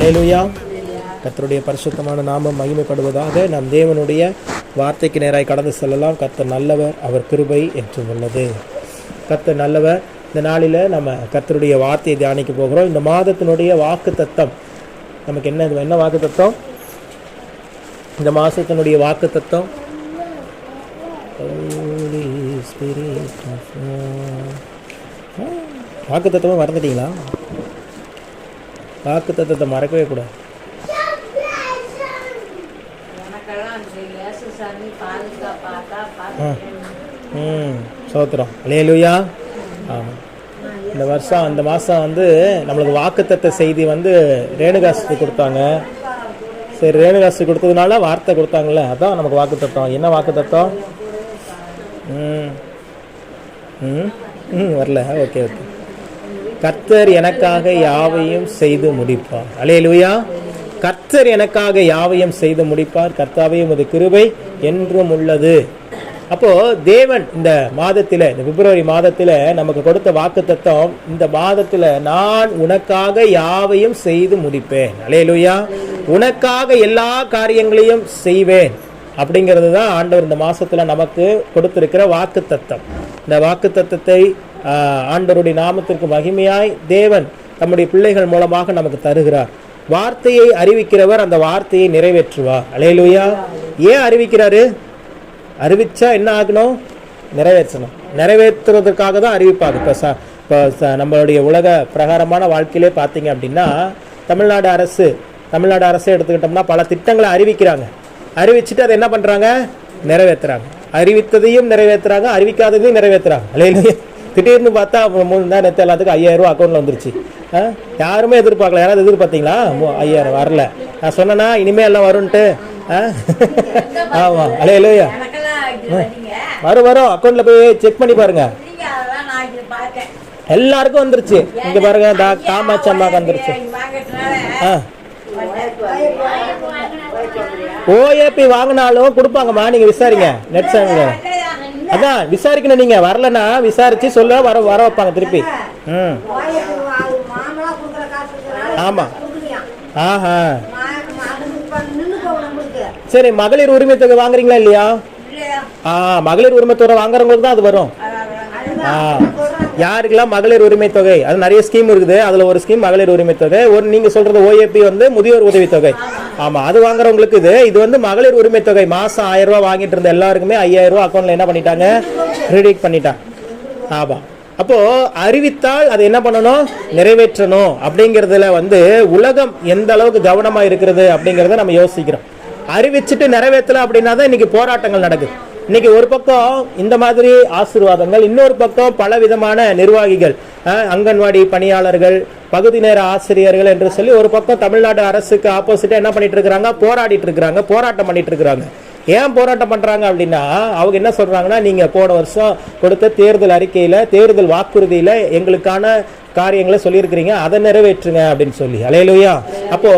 அல்லேலூயா. கர்த்தருடைய பரிசுத்தமான நாமம் மகிமைப்படுவதாக. நாம் தேவனுடைய வார்த்தைக்கு நேராய் கடந்து செல்லலாம். கர்த்தர் நல்லவர், அவர் கிருபை என்றும் உள்ளது. கர்த்தர் நல்லவர். இந்த நாளில் நம்ம கர்த்தருடைய வார்த்தையை தியானிக்க போகிறோம். இந்த மாதத்தினுடைய வாக்கு தத்தம் நமக்கு என்ன வாக்கு தத்தம்? இந்த மாதத்தினுடைய வாக்கு தத்தம் வாக்கு தத்துவம் மறந்துட்டீங்களா? வாக்கு தத்துவத்தை மறக்கவே கூடாது. சோத்திரம். அல்லேலூயா. ஆமாம், இந்த மாதம் நம்மளுக்கு வாக்குத்தத்த செய்தி ரேணுகாஸ்து கொடுத்தாங்க. சரி, ரேணுகாஸ்து கொடுத்ததுனால வார்த்தை கொடுத்தாங்கல்ல, அதான் நமக்கு வாக்குத்தத்தம். என்ன வாக்குத்தத்தம்? வரல. ஓகே. கர்த்தர் எனக்காக யாவையும் செய்து முடிப்பார். அல்லேலூயா. கர்த்தர் எனக்காக யாவையும் செய்து முடிப்பார். கர்த்தாவே உமது கிருபை என்றும் உள்ளது. அப்போ தேவன் இந்த மாதத்தில், இந்த பிப்ரவரி மாதத்தில் நமக்கு கொடுத்த வாக்குத்தத்தம், இந்த மாதத்தில் நான் உனக்காக யாவையும் செய்து முடிப்பேன். அல்லேலூயா. உனக்காக எல்லா காரியங்களையும் செய்வேன் அப்படிங்கிறது தான் ஆண்டவர் இந்த மாசத்துல நமக்கு கொடுத்திருக்கிற வாக்குத்தத்தம். இந்த வாக்குத்தத்தத்தை ஆண்டவருடைய நாமத்திற்கு மகிமையாய் தேவன் தம்முடைய பிள்ளைகள் மூலமாக நமக்கு தருகிறார். வார்த்தையை அறிவிக்கிறவர் அந்த வார்த்தையை நிறைவேற்றுவார். அல்லேலூயா. ஏன் அறிவிக்கிறாரு? அறிவிச்சா என்ன ஆகணும்? நிறைவேற்றணும். நிறைவேற்றுவதற்காக தான் அறிவிப்பாங்க. இப்போ நம்மளுடைய உலக பிரகாரமான வாழ்க்கையிலே பார்த்தீங்க அப்படின்னா, தமிழ்நாடு அரசு எடுத்துக்கிட்டோம்னா பல திட்டங்களை அறிவிக்கிறாங்க. அறிவிச்சுட்டு அதை என்ன பண்ணுறாங்க? நிறைவேற்றுறாங்க. அறிவித்ததையும் நிறைவேற்றுறாங்க, அறிவிக்காததையும் நிறைவேற்றுறாங்க. அல்லேலூயா. திடீர்னு பார்த்தா நேரத்தை எல்லாத்துக்கும் 5000 ரூபா அக்கௌண்ட்டில் வந்துருச்சு. யாருமே எதிர்பார்க்கல. யாராவது எதிர்பார்த்தீங்களா? 5000 வரல. நான் சொன்னேன்னா இனிமேல் எல்லாம் வரும்ன்ட்டு. ஆமாம். அல்லேலூயா. வரும் அக்கௌண்ட்டில் போய் செக் பண்ணி பாருங்க. எல்லாருக்கும் வந்துருச்சு. இங்கே பாருங்க, காமாட்சி அம்மாவுக்கு வந்துருச்சு. ஓஏபி வாங்கினாலும் கொடுப்பாங்கம்மா, நீங்க விசாரிங்க. நெட் சேனல் அதான் விசாரிக்கணும். நீங்க வரலன்னா விசாரிச்சு சொல்ல வர வைப்பாங்க திருப்பி. ஆமா. ஆஹா, சரி. மகளிர் உரிமை தொகை வாங்குறீங்களா இல்லையா? மகளிர் உரிமை தொகை வாங்குறவங்களுக்கு தான் அது வரும். யாருக்கெல்லாம் மகளிர் உரிமை தொகை, அது நிறைய ஸ்கீம் இருக்குது. அதுல ஒரு ஸ்கீம் மகளிர் உரிமை தொகை. ஒரு நீங்க சொல்றது ஓஏபி முதியோர் உதவி தொகை. ஆமா, அது வாங்குறவங்களுக்கு இது மகளிர் உரிமை தொகை. மாசம் 1000 ரூபாய் வாங்கிட்டு இருந்த எல்லாருக்குமே 5000 ரூபாய் அக்கௌண்ட்ல என்ன பண்ணிட்டாங்க? கிரெடிட் பண்ணிட்டாங்க. ஆமா. அப்போ அறிவித்தால் அதை என்ன பண்ணணும்? நிறைவேற்றணும். அப்படிங்கறதுல உலகம் எந்த அளவுக்கு கவனமா இருக்கிறது அப்படிங்கறத நம்ம யோசிக்கிறோம். அறிவிச்சுட்டு நிறைவேற்றல அப்படின்னா தான் இன்னைக்கு போராட்டங்கள் நடக்குது. இன்னைக்கு ஒரு பக்கம் இந்த மாதிரி ஆசீர்வாதங்கள், இன்னொரு பக்கம் பல விதமான நிர்வாகிகள், அங்கன்வாடி பணியாளர்கள், பகுதி நேர ஆசிரியர்கள் என்று சொல்லி ஒரு பக்கம் தமிழ்நாடு அரசுக்கு ஆப்போசிட்டா என்ன பண்ணிட்டு இருக்கிறாங்க? போராடிட்டு இருக்கிறாங்க, போராட்டம் பண்ணிட்டு இருக்கிறாங்க. ஏன் போராட்டம் பண்றாங்க அப்படின்னா, அவங்க என்ன சொல்றாங்கன்னா, நீங்க போன வருஷம் கொடுத்த தேர்தல் அறிக்கையில, தேர்தல் வாக்குறுதியில எங்களுக்கான காரியங்களை சொல்லியிருக்கிறீங்க, அதை நிறைவேற்றுங்க அப்படின்னு சொல்லி. அல்லேலூயா. அப்போ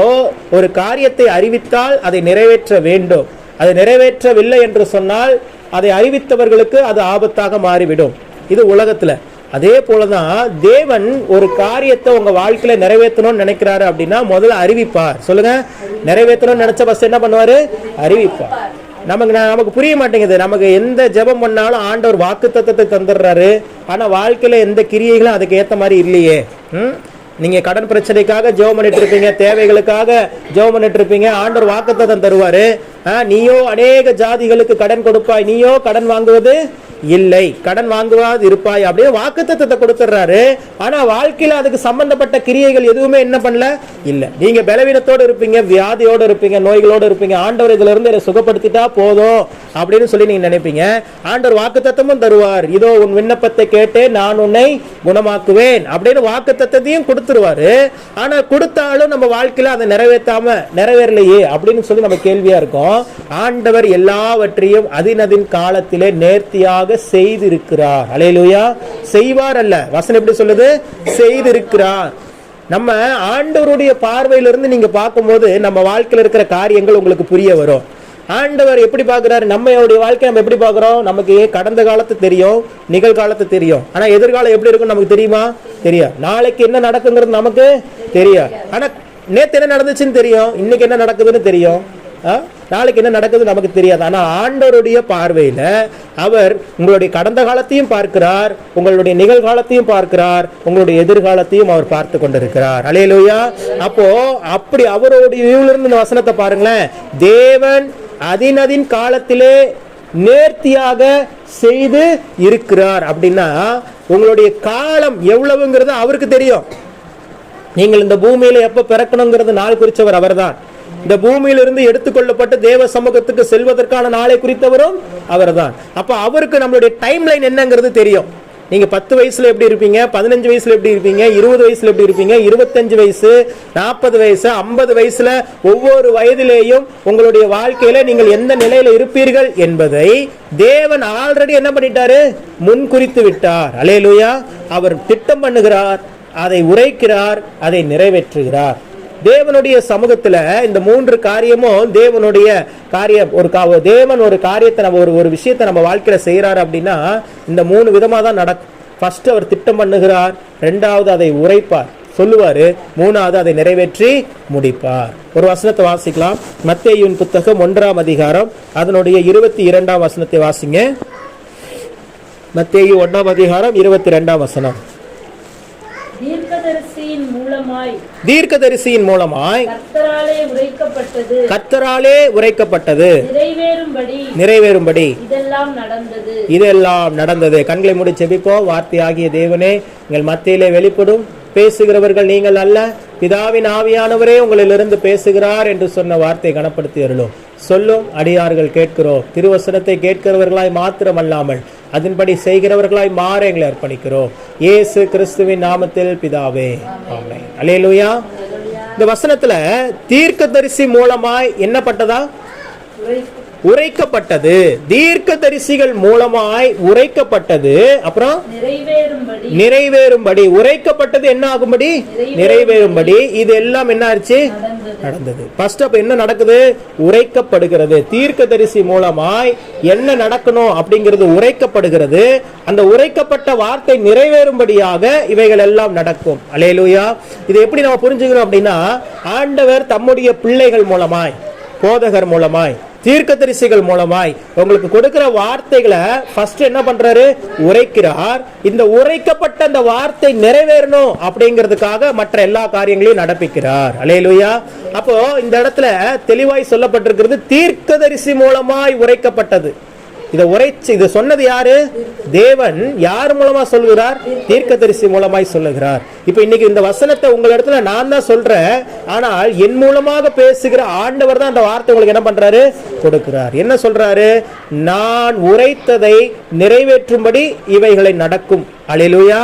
ஒரு காரியத்தை அறிவித்தால் அதை நிறைவேற்ற வேண்டும். அதை நிறைவேற்றவில்லை என்று சொன்னால் அதை அறிவித்தவர்களுக்கு அது ஆபத்தாக மாறிவிடும். இது உலகத்துல. அதே போலதான் தேவன் ஒரு காரியத்தை உங்க வாழ்க்கையில நிறைவேற்றணும்னு நினைக்கிறாரு அப்படின்னா முதல்ல அறிவிப்பார். சொல்லுங்க. நிறைவேற்றணும்னு நினைச்ச பஸ் என்ன பண்ணுவாரு? அறிவிப்பார். நமக்கு புரிய மாட்டேங்குது. நமக்கு எந்த ஜெபம் பண்ணாலும் ஆண்டவர் வாக்குத்தத்தத்தை தந்துடுறாரு. ஆனா வாழ்க்கையில எந்த கிரியைகளும் அதுக்கு ஏத்த மாதிரி இல்லையே. நீங்க கடன் பிரச்சனைக்காக ஜெபம் பண்ணிட்டு இருப்பீங்க, தேவைகளுக்காக ஜெபம் பண்ணிட்டு இருப்பீங்க. ஆண்டவர் வாக்குத்தத்தம் தருவாரு. நீயோ அநேக ஜாதிகளுக்கு கடன் கொடுப்பாய், நீயோ கடன் வாங்குவது இல்லை, கடன் வாங்குவாது இருப்பாய் அப்படின்னு வாக்குத்தத்தத்தை கொடுத்துறாரு. ஆனா வாழ்க்கையில அதுக்கு சம்பந்தப்பட்ட கிரியைகள் எதுவுமே என்ன பண்ணல? இல்ல. நீங்க பலவீனத்தோடு இருப்பீங்க, வியாதியோடு இருப்பீங்க, நோய்களோடு இருப்பீங்க. ஆண்டவர் இதுல இருந்து சுகப்படுத்திட்டா போதும் அப்படின்னு சொல்லி நீங்க நினைப்பீங்க. ஆண்டவர் வாக்குத்தத்தமும் தருவார். இதோ உன் விண்ணப்பத்தை கேட்டு நான் உன்னை குணமாக்குவேன் அப்படின்னு வாக்குத்தத்தையும் கொடுத்துருவாரு. ஆனா கொடுத்தாலும் நம்ம வாழ்க்கையில அதை நிறைவேறலையே அப்படின்னு சொல்லி நம்ம கேள்வியா இருக்கும். ஆண்டவர் எல்லாவற்றையும் அதினதின் காலத்திலே நேர்த்தியாக செய்திருக்கிறார். அல்லேலூயா. செய்வார் அல்ல, வசனம் எப்படி சொல்லுது? செய்திருக்கிறார். நம்ம ஆண்டவருடைய பார்வையிலிருந்து நீங்க பார்க்கும்போது நம்ம வாழ்க்கையில் இருக்கிற காரியங்கள் உங்களுக்கு புரிய வரும். ஆண்டவர் எப்படி பார்க்கிறாரு? நம்மளுடைய வாழ்க்கை நம்ம எப்படி பார்க்கிறோம்? நமக்கு கடந்த காலத்து தெரியும், நிகழ்காலத்து தெரியும். ஆனா எதிர்காலம் எப்படி இருக்கும் நமக்கு தெரியுமா? தெரியாது. நாளைக்கு என்ன நடக்குங்கிறது நமக்கு தெரியாது. ஆனா நேற்று என்ன நடந்துச்சுன்னு தெரியும், இன்னைக்கு என்ன நடக்குதுன்னு தெரியும், நாளைக்கு என்ன நடக்குது நமக்கு தெரியாது. ஆனா ஆண்டவருடைய பார்வையில அவர் உங்களுடைய கடந்த காலத்தையும் பார்க்கிறார், உங்களுடைய நிகழ்காலத்தையும் பார்க்கிறார், உங்களுடைய எதிர்காலத்தையும் அவர் பார்த்து கொண்டிருக்கிறார். அல்லேலூயா. அப்போ அப்படி அவருடைய வியூல இருந்து இந்த வசனத்தை பாருங்களேன். தேவன் அதினதின் காலத்திலே நேர்த்தியாக செய்து இருக்கிறார் அப்படின்னா உங்களுடைய காலம் எவ்வளவுங்கிறது அவருக்கு தெரியும். நீங்கள் இந்த பூமியில எப்ப பிறக்கணுங்கிறது நாள் குறிச்சவர் அவர்தான். இந்த பூமியிலிருந்து எடுத்துக்கொள்ளப்பட்டு தேவ சமூகத்துக்கு செல்வதற்கான நாளை குறித்தவரும் அவர்தான். அப்ப அவருக்கு நம்மளுடைய டைம் லைன் என்னங்கிறது தெரியும். நீங்க 10 வயசுல எப்படி இருப்பீங்க, 15 வயசுல எப்படி இருப்பீங்க, 20 வயசுல எப்படி இருப்பீங்க, 25 வயசு, 40 வயசு, 50 வயசுல ஒவ்வொரு வயதிலேயும் உங்களுடைய வாழ்க்கையில நீங்கள் எந்த நிலையில இருப்பீர்கள் என்பதை தேவன் ஆல்ரெடி என்ன பண்ணிட்டாரு, முன் குறித்து விட்டார். அல்லேலூயா. அவர் திட்டம் பண்ணுகிறார், அதை உரைக்கிறார், அதை நிறைவேற்றுகிறார். தேவனுடைய சமூகத்துல இந்த 3 காரியமும் தேவனுடைய காரியம். தேவன் ஒரு காரியத்தை நம்ம ஒரு விஷயத்தை நம்ம வாழ்க்கையில செய்யறாரு அப்படின்னா இந்த 3 விதமா தான் நடக்கும். ஃபர்ஸ்ட் அவர் திட்டம் பண்ணுகிறார், 2வது அதை உரைப்பார், சொல்லுவாரு, 3வது அதை நிறைவேற்றி முடிப்பார். ஒரு வசனத்தை வாசிக்கலாம். மத்தேயுவின் புத்தகம் 1ஆம் அதிகாரம் அதனுடைய 22ஆம் வசனத்தை வாசிங்க. மத்தேயு 1ஆம் அதிகாரம் 22ஆம் வசனம். தீர்க்கதரிசியின் மூலமாய் கர்த்தராலே உரைக்கப்பட்டது நிறைவேறும்படி இதெல்லாம் நடந்தது. கண்களை மூடி ஜெபிப்போம். வார்த்தையாகிய தேவனே, எங்கள் மத்தியிலே வெளிப்படும். பேசுகிறவர்கள் நீங்கள் அல்ல, பிதாவின் ஆவியானவரே உங்களிலிருந்து பேசுகிறார் என்று சொன்ன வார்த்தை கனப்படுத்தி அருளும். சொல்லும் அடியார்கள் கேட்கிறோம். திருவசனத்தை கேட்கிறவர்களாய் மாத்திரம் அல்லாமல் அதன்படி செய்கிறவர்களாய் மாற எங்களை அர்ப்பணிக்கிறோம். இயேசு கிறிஸ்துவின் நாமத்தில் பிதாவே, ஆமென். அல்லேலூயா. இந்த வசனத்துல தீர்க்கதரிசி மூலமாய் என்னப்பட்டதா, உரைக்கப்பட்டது. தீர்க்கதரிசிகள் மூலமாய் உரைக்கப்பட்டது. அப்புறம் நிறைவேறும்படி. உரைக்கப்பட்டது என்ன ஆகும்படி, நிறைவேறும்படி. இது எல்லாம் என்ன ஆச்சு, நடந்தது. ஃபர்ஸ்ட் அப்ப என்ன நடக்குது, உரைக்கப்படுகிறது. தீர்க்கதரிசி மூலமாய் என்ன நடக்கணும் அப்படிங்கிறது உரைக்கப்படுகிறது. அந்த உரைக்கப்பட்ட வார்த்தை நிறைவேறும்படியாக இவைகள் எல்லாம் நடக்கும். அல்லேலூயா. இதை எப்படி நம்ம புரிஞ்சுக்கணும் அப்படின்னா, ஆண்டவர் தம்முடைய பிள்ளைகள் மூலமாய், போதகர் மூலமாய், தீர்க்கதரிசிகள் மூலமாய் உங்களுக்கு கொடுக்கிற வார்த்தைகளை ஃபர்ஸ்ட் என்ன பண்றாரு, உரைக்கிறார். இந்த உரைக்கப்பட்ட அந்த வார்த்தை நிறைவேறணும் அப்படிங்கிறதுக்காக மற்ற எல்லா காரியங்களையும் நடப்பிக்கிறார். அல்லேலூயா. அப்போ இந்த இடத்துல தெளிவாய் சொல்லப்பட்டிருக்கிறது, தீர்க்கதரிசி மூலமாய் உரைக்கப்பட்டது. இதை சொன்னது யாரு, தேவன். யார் மூலமா சொல்லுகிறார், தீர்க்கதரிசி மூலமாய் சொல்லுகிறார். இப்ப இன்னைக்கு இந்த வசனத்தை உங்க இடத்துல நான் தான் சொல்றேன், ஆனால் என் மூலமாக பேசுகிற ஆண்டவர் தான் அந்த வார்த்தை உங்களுக்கு என்ன பண்றாரு, கொடுக்கிறார். என்ன சொல்றாரு, நான் உரைத்ததை நிறைவேற்றும்படி இவைகளை நடக்கும். அல்லேலூயா.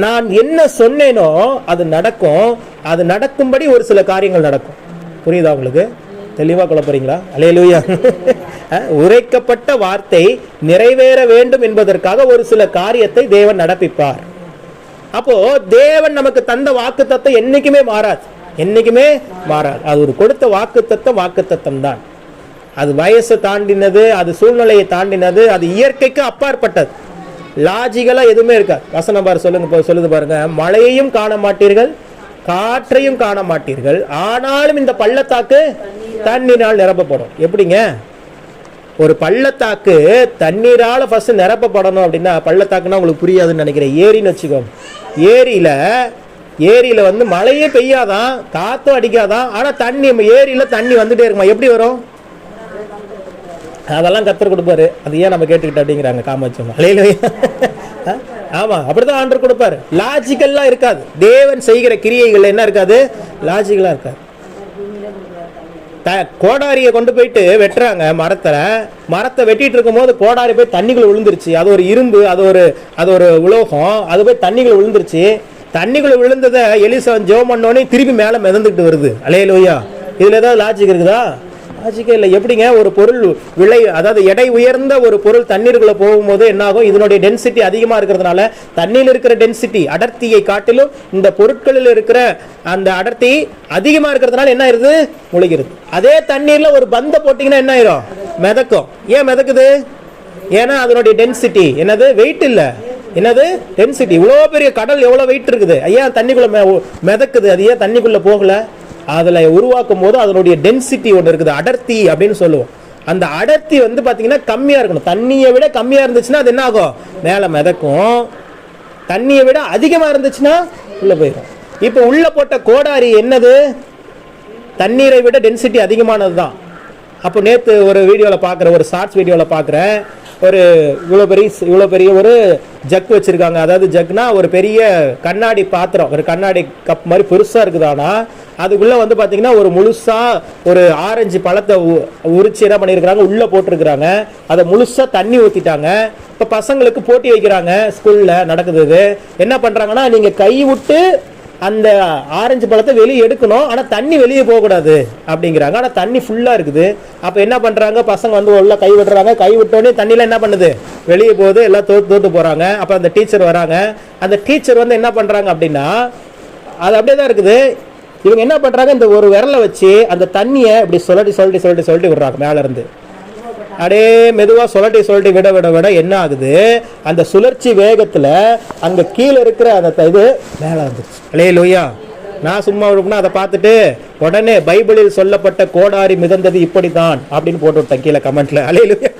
நான் என்ன சொன்னேனோ அது நடக்கும். அது நடக்கும்படி ஒரு சில காரியங்கள் நடக்கும். புரியுதா உங்களுக்கு? தெளிவா குழப்பறீங்களா? அல்லேலூயா. உரைக்கப்பட்ட வார்த்தை நிறைவேற வேண்டும் என்பதற்காக ஒரு சில காரியத்தை தேவன் நடப்பிப்பார். அப்போ தேவன் நமக்கு தந்த வாக்குத்தத்தம் என்னைக்குமே மாறாது, என்னைக்குமே மாறாது. அது ஒரு கொடுத்த வாக்குத்தத்தம் தான். அது வயசை தாண்டினது, அது சூழ்நிலையை தாண்டினது, அது இயற்கைக்கு அப்பாற்பட்டது. லாஜிக்கலா எதுவுமே இருக்காது. வசனம் பாரு சொல்லுது பாருங்க, மழையையும் காண மாட்டீர்கள், காற்றையும் காண மாட்டீர்கள், ஆனாலும் இந்த பள்ளத்தாக்கு தண்ணீரால் நிரப்பப்படும். எப்படிங்க, ஒரு பள்ளத்தாக்கு தண்ணீரால ஃபர்ஸ்ட் நிரப்பப்படணும் அப்படின்னா, பள்ளத்தாக்குன்னா உங்களுக்கு புரியாதுன்னு நினைக்கிறேன். ஏரின்னு வச்சுக்கோ. ஏரியில வந்து மழையே பெய்யாதான், காத்தும் அடிக்காதான், ஆனா ஏரியில தண்ணி வந்துட்டே இருக்குமா? எப்படி வரும்? அதெல்லாம் கர்த்தர் கொடுப்பாரு. அது ஏன் நம்ம கேட்டுக்கிட்டு அப்படிங்கிறாங்க காமாட்சம். ஆமா, அப்படிதான் ஆண்டவர் கொடுப்பாரு. லாஜிக்கல்லாம் இருக்காது. தேவன் செய்கிற கிரியைகள் என்ன இருக்காது, லாஜிக்கலா இருக்காது. கோடாரியை கொண்டு போயிட்டு வெட்டுறாங்க மரத்தை வெட்டிட்டு இருக்கும் போது கோடாரி போய் தண்ணிக்குள்ள விழுந்துருச்சு. அது ஒரு இரும்பு, அது ஒரு உலோகம், அது போய் தண்ணிக்குள்ள விழுந்துருச்சு. தண்ணிக்குள்ள விழுந்ததை எலிசா ஜெபம் பண்ணோடனே திருப்பி மேல மிதந்துட்டு வருது. அல்லேலூயா. இதுல ஏதாவது லாஜிக் இருக்குதா? லாஜிக்கே இல்லை. எப்படிங்க ஒரு பொருள் அதாவது எடை உயர்ந்த ஒரு பொருள் தண்ணீருக்குள்ள போகும்போது என்ன ஆகும், இதனுடைய டென்சிட்டி அதிகமா இருக்கிறதுனால தண்ணீர் இருக்கிற டென்சிட்டி அடர்த்தியை காட்டிலும் இந்த பொருட்களில் இருக்கிற அந்த அடர்த்தி அதிகமா இருக்கிறதுனால என்ன ஆயிருது, முழுகிறது. அதே தண்ணீர்ல ஒரு பந்த போட்டீங்கன்னா என்ன ஆயிரும், மிதக்கும். ஏன் மிதக்குது? ஏன்னா அதனுடைய டென்சிட்டி என்னது, வெயிட் இல்ல, என்னது டென்சிட்டி. இவ்வளவு பெரிய கடல் எவ்வளவு வெயிட் இருக்குது, ஐயா தண்ணிக்குள்ள மிதக்குது. அது ஏன் தண்ணிக்குள்ள போகல? அதில் உருவாக்கும் போது அதனுடைய டென்சிட்டி ஒன்று இருக்குது, அடர்த்தி அப்படின்னு சொல்லுவோம். அந்த அடர்த்தி வந்து பார்த்தீங்கன்னா கம்மியாக இருக்கணும். தண்ணியை விட கம்மியாக இருந்துச்சுன்னா அது என்ன ஆகும், மேலே மிதக்கும். தண்ணியை விட அதிகமாக இருந்துச்சுன்னா உள்ளே போயிடும். இப்போ உள்ளே போட்ட கோடாரி என்னது, தண்ணீரை விட டென்சிட்டி அதிகமானது தான். அப்போ நேற்று ஒரு வீடியோவில் பார்க்குறேன், ஒரு ஷார்ட்ஸ் வீடியோவில் பார்க்குறேன், ஒரு இவ்வளோ பெரிய ஒரு ஜக் வச்சுருக்காங்க. அதாவது ஜக்னா ஒரு பெரிய கண்ணாடி பாத்திரம், ஒரு கண்ணாடி கப் மாதிரி பெருசாக இருக்குது. ஆனால் அதுக்குள்ளே வந்து பார்த்திங்கன்னா ஒரு முழுசாக ஒரு ஆரஞ்சு பழத்தை உரிச்சு என்ன பண்ணியிருக்கிறாங்க, உள்ளே போட்டிருக்கிறாங்க. அதை முழுசாக தண்ணி ஊற்றிட்டாங்க. இப்போ பசங்களுக்கு போட்டி வைக்கிறாங்க, ஸ்கூலில் நடக்குது. என்ன பண்ணுறாங்கன்னா, நீங்கள் கை விட்டு அந்த ஆரஞ்சு பழத்தை வெளியே எடுக்கணும், ஆனால் தண்ணி வெளியே போகக்கூடாது அப்படிங்கிறாங்க. ஆனால் தண்ணி ஃபுல்லாக இருக்குது. அப்போ என்ன பண்ணுறாங்க, பசங்க வந்து உள்ள கை விடுறாங்க. கை விட்டோடனே தண்ணியில் என்ன பண்ணுது, வெளியே போகுது. எல்லாம் தோட்டு போகிறாங்க. அப்போ அந்த டீச்சர் வராங்க. அந்த டீச்சர் வந்து என்ன பண்ணுறாங்க அப்படின்னா, அது அப்படியே தான் இருக்குது. இவங்க என்ன பண்ணுறாங்க, இந்த ஒரு விரலை வச்சு அந்த தண்ணியை இப்படி சொல்லி விடுறாங்க மேலேருந்து. அப்படியே மெதுவாக சொல்லி விட என்ன ஆகுது, அந்த சுழற்சி வேகத்தில் அங்கே கீழே இருக்கிற அந்த இது மேலே வந்துருச்சு. அல்லேலூயா. நான் சும்மா இருக்குன்னா அதை பார்த்துட்டு உடனே பைபிளில் சொல்லப்பட்ட கோடாரி மிதந்தது இப்படி தான் அப்படின்னு போட்டு விட்டேன் கீழே கமெண்ட்ல. அல்லேலூயா.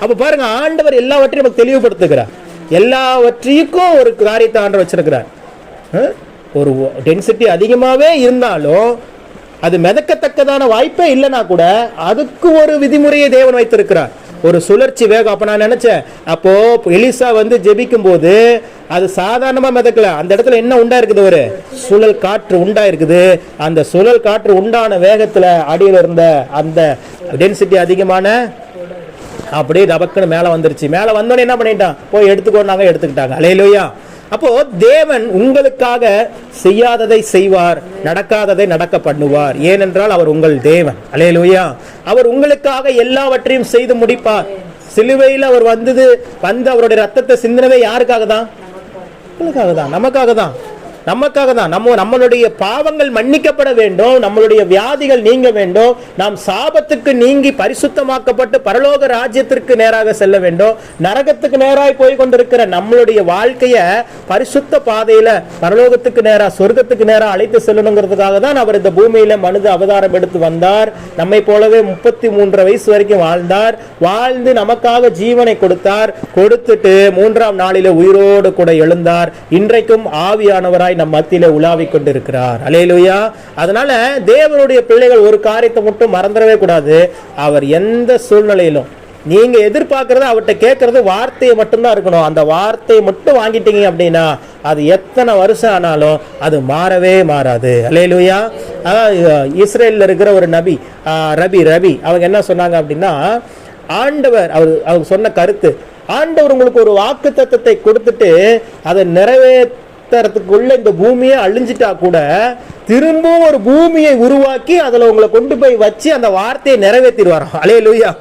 அப்போ பாருங்க, ஆண்டவர் எல்லாவற்றையும் நமக்கு தெளிவுபடுத்துகிறார். எல்லாவற்றையும் ஒரு காரியத்தை ஆண்டவர் வச்சிருக்கிறார். ஒரு டென்சிட்டி அதிகமாகவே இருந்தாலும் அது மிதக்கத்தக்கதான வாய்ப்பே இல்லைனா கூட அதுக்கு ஒரு விதிமுறையை தேவன் வைத்திருக்கிறார், ஒரு சுழற்சி வேகம். அப்போ நான் நினைச்சேன், அப்போ எலிசா வந்து ஜெபிக்கும் போது அது சாதாரணமாக மிதக்கல. அந்த இடத்துல என்ன உண்டா இருக்குது, ஒரு சுழல் காற்று உண்டா இருக்குது. அந்த சுழல் காற்று உண்டான வேகத்தில் அடியில் இருந்த அந்த டென்சிட்டி அதிகமான அப்படியே டபக்குன்னு மேலே வந்துருச்சு. மேலே வந்தோடனே என்ன பண்ணிட்டான், போய் எடுத்துக்கோனாங்க, எடுத்துக்கிட்டாங்க. அல்லேலூயா. அப்போ தேவன் உங்களுக்காக செய்யாததை செய்வார், நடக்காததை நடக்க பண்ணுவார். ஏனென்றால் அவர் உங்கள் தேவன். அல்லேலூயா. அவர் உங்களுக்காக எல்லாவற்றையும் செய்து முடிப்பார். சிலுவையில் அவர் வந்து அவருடைய ரத்தத்தை சிந்தினதே யாருக்காக தான், உங்களுக்காக தான், நமக்காக தான். நம்மளுடைய பாவங்கள் மன்னிக்கப்பட வேண்டும், நம்மளுடைய வியாதிகள் நீங்க வேண்டும், நாம் சாபத்துக்கு நீங்கி பரிசுத்தமாக்கப்பட்டு பரலோக ராஜ்யத்திற்கு நேராக செல்ல வேண்டும். நரகத்துக்கு நேராக போய் கொண்டிருக்கிற நம்மளுடைய வாழ்க்கைய பரிசுத்த பாதையில பரலோகத்துக்கு நேராக, சொர்க்கத்துக்கு நேராக அழைத்து செல்லணுங்கிறதுக்காக தான் அவர் இந்த பூமியில மனித அவதாரம் எடுத்து வந்தார். நம்மை போலவே 33 வயசு வரைக்கும் வாழ்ந்தார். வாழ்ந்து நமக்காக ஜீவனை கொடுத்துட்டு 3ஆம் நாளில உயிரோடு கூட எழுந்தார். இன்றைக்கும் ஆவியானவராய் நம் மத்தியிலே உலாவிக் கொண்டிருக்கிறார். அல்லேலூயா. அதனால தேவனுடைய பிள்ளைகள் ஒரு காரியத்தை மட்டும் மறந்துடவே கூடாது. அவர் எந்த சூழ்நிலையிலும் நீங்க எதிர்பார்க்கறது, அவர்கிட்ட கேட்கறது வார்த்தையை மட்டும்தான் இருக்கணும். அந்த வார்த்தையை மட்டும் வாங்கிட்டீங்க அப்படின்னா அது எத்தனை வருஷம் ஆனாலும் அது மாறவே மாறாது. அல்லேலூயா. இஸ்ரேலில் இருக்கிற ஒரு நபி ரபி அவங்க என்ன சொன்னாங்க அப்படின்னா, ஆண்டவர் அவர் சொன்ன கருத்து, ஆண்டவர் உங்களுக்கு ஒரு வாக்கு தத்தத்தை கொடுத்துட்டு அதை நிறைவேற்றறதுக்குள்ள இந்த பூமியை அழிஞ்சிட்டா கூட திரும்பவும் ஒரு பூமியை உருவாக்கி அதில் உங்களை கொண்டு போய் வச்சு அந்த வார்த்தையை நிறைவேற்றிடுவாராம். அல்லேலூயா.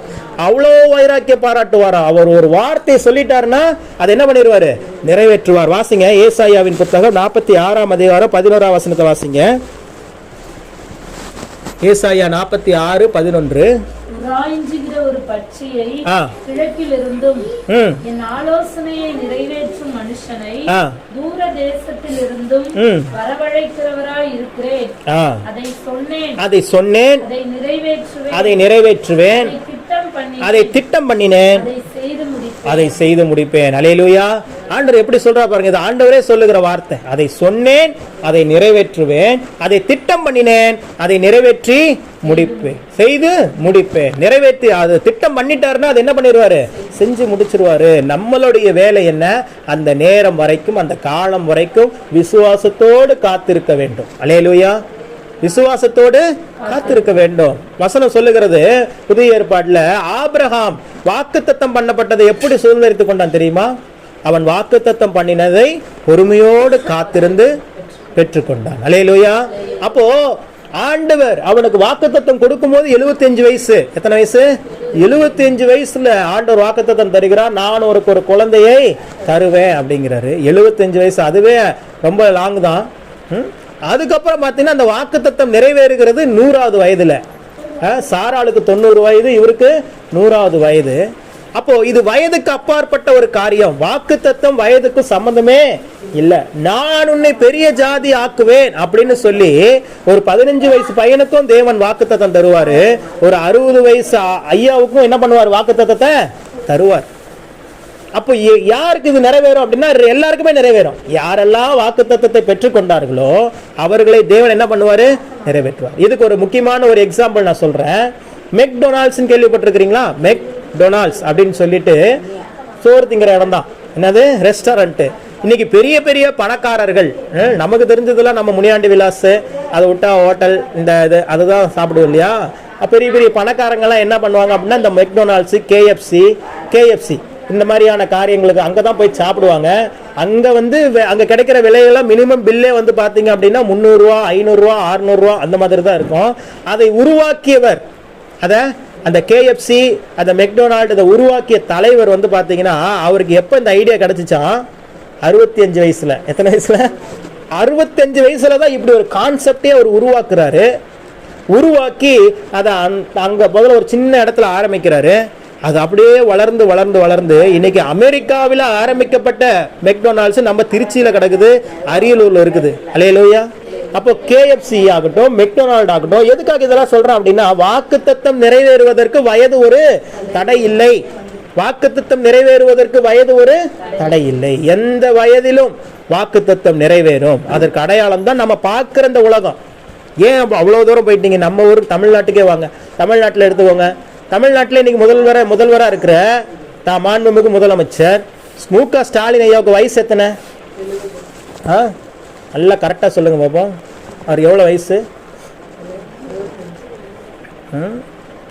அவ்வளோ வைராக்கிய பாராட்டுவாராம். அவர் ஒரு வார்த்தையை சொல்லிட்டாருன்னா அதை என்ன பண்ணிடுவாரு, நிறைவேற்றுவார். வாசிங்க ஏசாயாவின் புத்தகம் 46ஆம் அதிகாரம் 11ஆம் வசனத்தை வாசிங்க. ஏசாயா 46:11. ஒரு பட்சியை கிழக்கிலிருந்தும் என் ஆலோசனையை நிறைவேற்றும் மனுஷனை தூர தேசத்திலிருந்தும் வரவழைக்கிறவராய் இருக்கிறேன். அதை சொன்னேன், அதை நிறைவேற்றுவேன், அதை திட்டம் பண்ணினேன், அதை செய்து முடிப்பேன். அல்லேலூயா. ஆண்டவர் எப்படி சொல்றா பாருங்க, இது ஆண்டவரே சொல்லுகிற வார்த்தை. அதை சொன்னேன், அதை நிறைவேற்றுவேன், அதை திட்டம் பண்ணினேன், அதை நிறைவேற்றி முடிப்பேன், செய்து முடிப்பேன். நிறைவேற்றி அது திட்டம் பண்ணிட்டாருன்னா அது என்ன பண்ணிடுவாரு, செஞ்சு முடிச்சிருவாரு. நம்மளுடைய வேலை என்ன, அந்த நேரம் வரைக்கும், அந்த காலம் வரைக்கும் விசுவாசத்தோடு காத்திருக்க வேண்டும். அல்லேலூயா. விசுவாசத்தோடு காத்திருக்க வேண்டும். வசனம் சொல்லுகிறது, புதிய ஏற்பாட்டில் ஆபிரகாம் வாக்குத்தத்தம் பண்ணப்பட்டதை எப்படி சுதந்திரித்துக் கொண்டான் தெரியுமா? அவன் வாக்குத்தத்தம் பண்ணினதை பொறுமையோடு காத்திருந்து பெற்றுக்கொண்டான். அல்லேலூயா. அப்போ ஆண்டவர் அவனுக்கு வாக்குத்தத்தம் கொடுக்கும் போது 75 வயசு. எத்தனை வயசு? 75 வயசுல ஆண்டவர் வாக்குத்தத்தம் தருகிறார், நான் ஒரு குழந்தையை தருவேன் அப்படிங்கிறாரு. 75 வயசு, அதுவே ரொம்ப லாங் தான். அதுக்கப்புறம் பார்த்தீங்கன்னா அந்த வாக்குத்தத்தம் நிறைவேறுகிறது 100வது வயதுல. சாராளுக்கு 90 வயது, இவருக்கு 100வது வயது. அப்போ இது வயதுக்கு அப்பாற்பட்ட ஒரு காரியம். வாக்குத்தத்தம் வயதுக்கு சம்பந்தமே இல்ல. நான் உன்னை பெரிய ஜாதி ஆக்குவேன் அப்படின்னு சொல்லி ஒரு 15 வயசு பையனுக்கும் தேவன் வாக்குத்தத்தம் தருவாரு. ஒரு 60 வயசு ஐயாவுக்கும் என்ன பண்ணுவார்? வாக்குத்தத்தத்தை தருவார். அப்போ யாருக்கு இது நிறைவேறும் அப்படின்னா எல்லாருக்குமே நிறைவேறும். யாரெல்லாம் வாக்குத்தத்தத்தை பெற்றுக்கொண்டார்களோ அவர்களை தேவன் என்ன பண்ணுவாரு? நிறைவேற்றுவார். இதுக்கு ஒரு முக்கியமான ஒரு எக்ஸாம்பிள் நான் சொல்றேன். மெக்டொனால்ட்ஸ் கேள்விப்பட்டிருக்கிறீங்களா? மெக்டொனால்ட்ஸ் அப்படின்னு சொல்லிட்டு சோறு திங்கிற இடம் தான். என்னது? ரெஸ்டாரண்ட். இன்னைக்கு பெரிய பெரிய பணக்காரர்கள், நமக்கு தெரிஞ்சதெல்லாம் நம்ம முனியாண்டி விலாஸ், அதை விட்டா ஹோட்டல், இந்த இது அதுதான் சாப்பிடுவோம் இல்லையா? பெரிய பெரிய பணக்காரங்கெல்லாம் என்ன பண்ணுவாங்க அப்படின்னா இந்த மெக்டொனால்ட்ஸ், கேஎஃப்சி இந்த மாதிரியான காரியங்களுக்கு அங்கே தான் போய் சாப்பிடுவாங்க. அங்கே அங்கே கிடைக்கிற விலையெல்லாம் மினிமம் பில்லே பார்த்தீங்க அப்படின்னா 300 ரூபா, 500 ரூபா, 600 ரூபா அந்த மாதிரி தான் இருக்கும். அதை உருவாக்கியவர், அந்த கேஎஃப்சி, அந்த மெக்டொனால்டு அதை உருவாக்கிய தலைவர் பார்த்தீங்கன்னா அவருக்கு எப்போ இந்த ஐடியா கிடைச்சிச்சா? 65 வயசுல. எத்தனை வயசுல? 65 வயசுல தான் இப்படி ஒரு கான்செப்டே அவர் உருவாக்குறாரு. உருவாக்கி அதை அங்கே முதல்ல ஒரு சின்ன இடத்துல ஆரம்பிக்கிறாரு. அது அப்படியே வளர்ந்து வளர்ந்து வளர்ந்து இன்னைக்கு அமெரிக்காவில் ஆரம்பிக்கப்பட்ட மெக்டொனால்ட்ஸ் நம்ம திருச்சியில் கிடக்குது, அரியலூர்ல இருக்குது. அல்லேலூயா. அப்போ கேஎஃப்சி ஆகட்டும், மெக்டொனால்டு ஆகட்டும், எதுக்காக இதெல்லாம் சொல்றேன் அப்படின்னா வாக்குத்தத்தம் நிறைவேறுவதற்கு வயது ஒரு தடை இல்லை. வாக்குத்தத்தம் நிறைவேறுவதற்கு வயது ஒரு தடை இல்லை. எந்த வயதிலும் வாக்குத்தத்தம் நிறைவேறும். அதற்கு அடையாளம் தான் நம்ம பார்க்கிற இந்த உலகம். ஏன் அவ்வளோ தூரம் போயிட்டீங்க? நம்ம ஊருக்கு தமிழ்நாட்டுக்கே வாங்க. தமிழ்நாட்டில் எடுத்துக்கோங்க. தமிழ்நாட்டில் இன்னைக்கு முதல்வராக இருக்கிற மாண்புமிகு முதலமைச்சர் மு.க. ஸ்டாலின் ஐயாவுக்கு வயசு எத்தனை? நல்லா கரெக்டாக சொல்லுங்க பாப்போம். அவர் எவ்வளோ வயசு?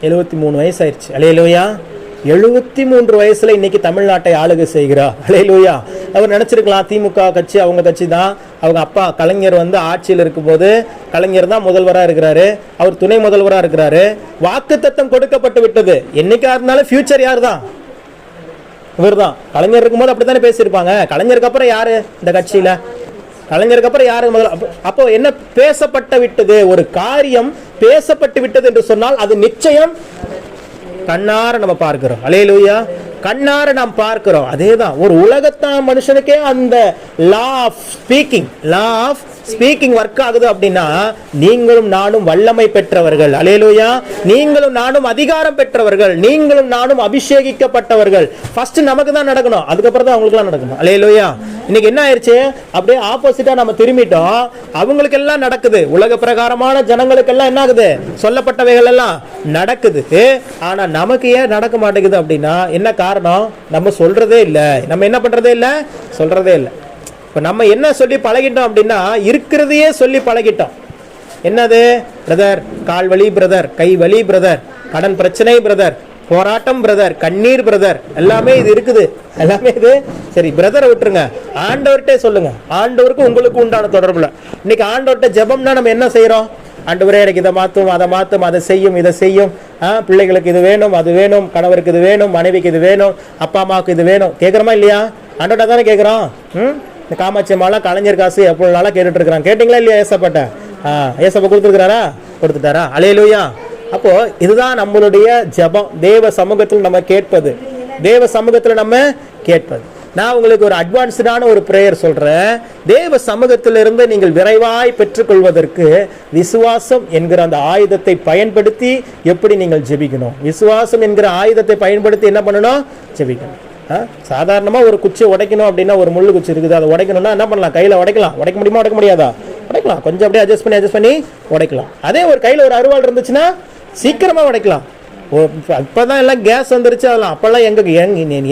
73 வயசு ஆயிடுச்சு. அல்லேலூயா. 73 வயசுல இன்னைக்கு தமிழ்நாட்டை ஆளுகை செய்கிறார். அல்லேலூயா. அவர் நினைச்சிருக்கலாம் திமுக கட்சி அவங்க கட்சி தான், அவங்க அப்பா கலைஞர் ஆட்சியில் இருக்கும்போது கலைஞர் தான் முதல்வராக இருக்கிறாரு, அவர் துணை முதல்வராக இருக்கிறாரு. வாக்குத்தத்தம் கொடுக்கப்பட்டு விட்டது. என்னைக்கா இருந்தாலும் ஃபியூச்சர் யார் தான்? இவர் தான். கலைஞர் இருக்கும்போது அப்படித்தானே பேசியிருப்பாங்க. கலைஞருக்கு அப்புறம் யாரு இந்த கட்சியில? கலைஞருக்கு அப்புறம் யாரு முதல்ல? அப்போ என்ன பேசப்பட்டு விட்டது? ஒரு காரியம் பேசப்பட்டு விட்டது என்று சொன்னால் அது நிச்சயம் கண்ணார நம்ம பார்க்கிறோம். அல்லேலூயா. கண்ணார நாம் பார்க்கிறோம். அதேதான் ஒரு உலகத்தான் மனுஷனுக்கே அந்த லா ஆஃப் ஸ்பீக்கிங் ஒர்க் ஆகுது அப்படின்னா நீங்களும் நானும் வல்லமை பெற்றவர்கள். அல்லேலூயா. நீங்களும் நானும் அதிகாரம் பெற்றவர்கள். நீங்களும் நானும் அபிஷேகிக்கப்பட்டவர்கள். ஃபர்ஸ்ட் நமக்கு தான் நடக்கணும், அதுக்கப்புறம் தான் அவங்களுக்குலாம் நடக்கணும். அல்லேலூயா. இன்னைக்கு என்ன ஆயிடுச்சு? அப்படியே ஆப்போசிட்டா நம்ம திரும்பிட்டோம். அவங்களுக்கு எல்லாம் நடக்குது, உலக பிரகாரமான ஜனங்களுக்கு எல்லாம் என்ன ஆகுது? சொல்லப்பட்டவைகள் எல்லாம் நடக்குது. ஆனா நமக்கு ஏன் நடக்க மாட்டேங்குது அப்படின்னா என்ன காரணம்? நம்ம சொல்றதே இல்லை. நம்ம என்ன பண்றதே இல்லை? சொல்றதே இல்லை. இப்போ நம்ம என்ன சொல்லி பழகிட்டோம் அப்படின்னா இருக்கிறதையே சொல்லி பழகிட்டோம். என்னது? பிரதர் கால் வலி, பிரதர் கை வலி, பிரதர் கடன் பிரச்சனை, பிரதர் போராட்டம், பிரதர் கண்ணீர், பிரதர் எல்லாமே இது இருக்குது. எல்லாமே இது. சரி, பிரதரை விட்டுருங்க, ஆண்டவர்கிட்டே சொல்லுங்க. ஆண்டவருக்கு உங்களுக்கு உண்டான தொடர்புல இன்னைக்கு ஆண்டவர்கிட்ட ஜெபம்னா நம்ம என்ன செய்யறோம்? ஆண்டவரே எனக்கு இதை மாற்றும், அதை மாற்றும், அதை செய்யும், இதை செய்யும், பிள்ளைகளுக்கு இது வேணும், அது வேணும், கணவருக்கு இது வேணும், மனைவிக்கு இது வேணும், அப்பா அம்மாவுக்கு இது வேணும். கேட்குறோமா இல்லையா? ஆண்டவர்கிட்ட தானே கேட்குறோம். இந்த காமாட்சி அம்மாலாம் கலைஞர் காசு எப்போ நாளாக கேட்டுட்டு இருக்கிறாங்க. கேட்டிங்களா இல்லையா? ஏசப்பட்ட ஏசப்ப கொடுத்துருக்கிறாரா? கொடுத்துட்டாரா? அல்லேலூயா. அப்போ இதுதான் நம்மளுடைய ஜெபம். தேவ சமூகத்தில் நம்ம கேட்பது, தேவ சமூகத்தில் நம்ம கேட்பது. நான் உங்களுக்கு ஒரு அட்வான்ஸ்டான ஒரு பிரேயர் சொல்றேன். தேவ சமூகத்திலிருந்து நீங்கள் விரைவாய் பெற்றுக்கொள்வதற்கு விசுவாசம் என்கிற அந்த ஆயுதத்தை பயன்படுத்தி எப்படி நீங்கள் ஜெபிக்கணும்? விசுவாசம் என்கிற ஆயுதத்தை பயன்படுத்தி என்ன பண்ணணும்? ஜெபிக்கணும். சாதாரணமாக ஒரு குச்சியை உடைக்கணும் அப்படின்னா, ஒரு முள்ளு குச்சி இருக்குது, அதை உடைக்கணும்னா என்ன பண்ணலாம்? கையில் உடைக்கலாம். உடைக்க முடியுமா? உடைக்க முடியாதா? உடைக்கலாம். கொஞ்சம் அப்படியே அட்ஜஸ்ட் பண்ணி உடைக்கலாம். அதே ஒரு கையில் ஒரு அருவாள் இருந்துச்சுன்னா சீக்கிரமா உடைக்கலாம். இப்பதான் எல்லாம் கேஸ் வந்துருச்சு. அதெல்லாம் அப்பெல்லாம்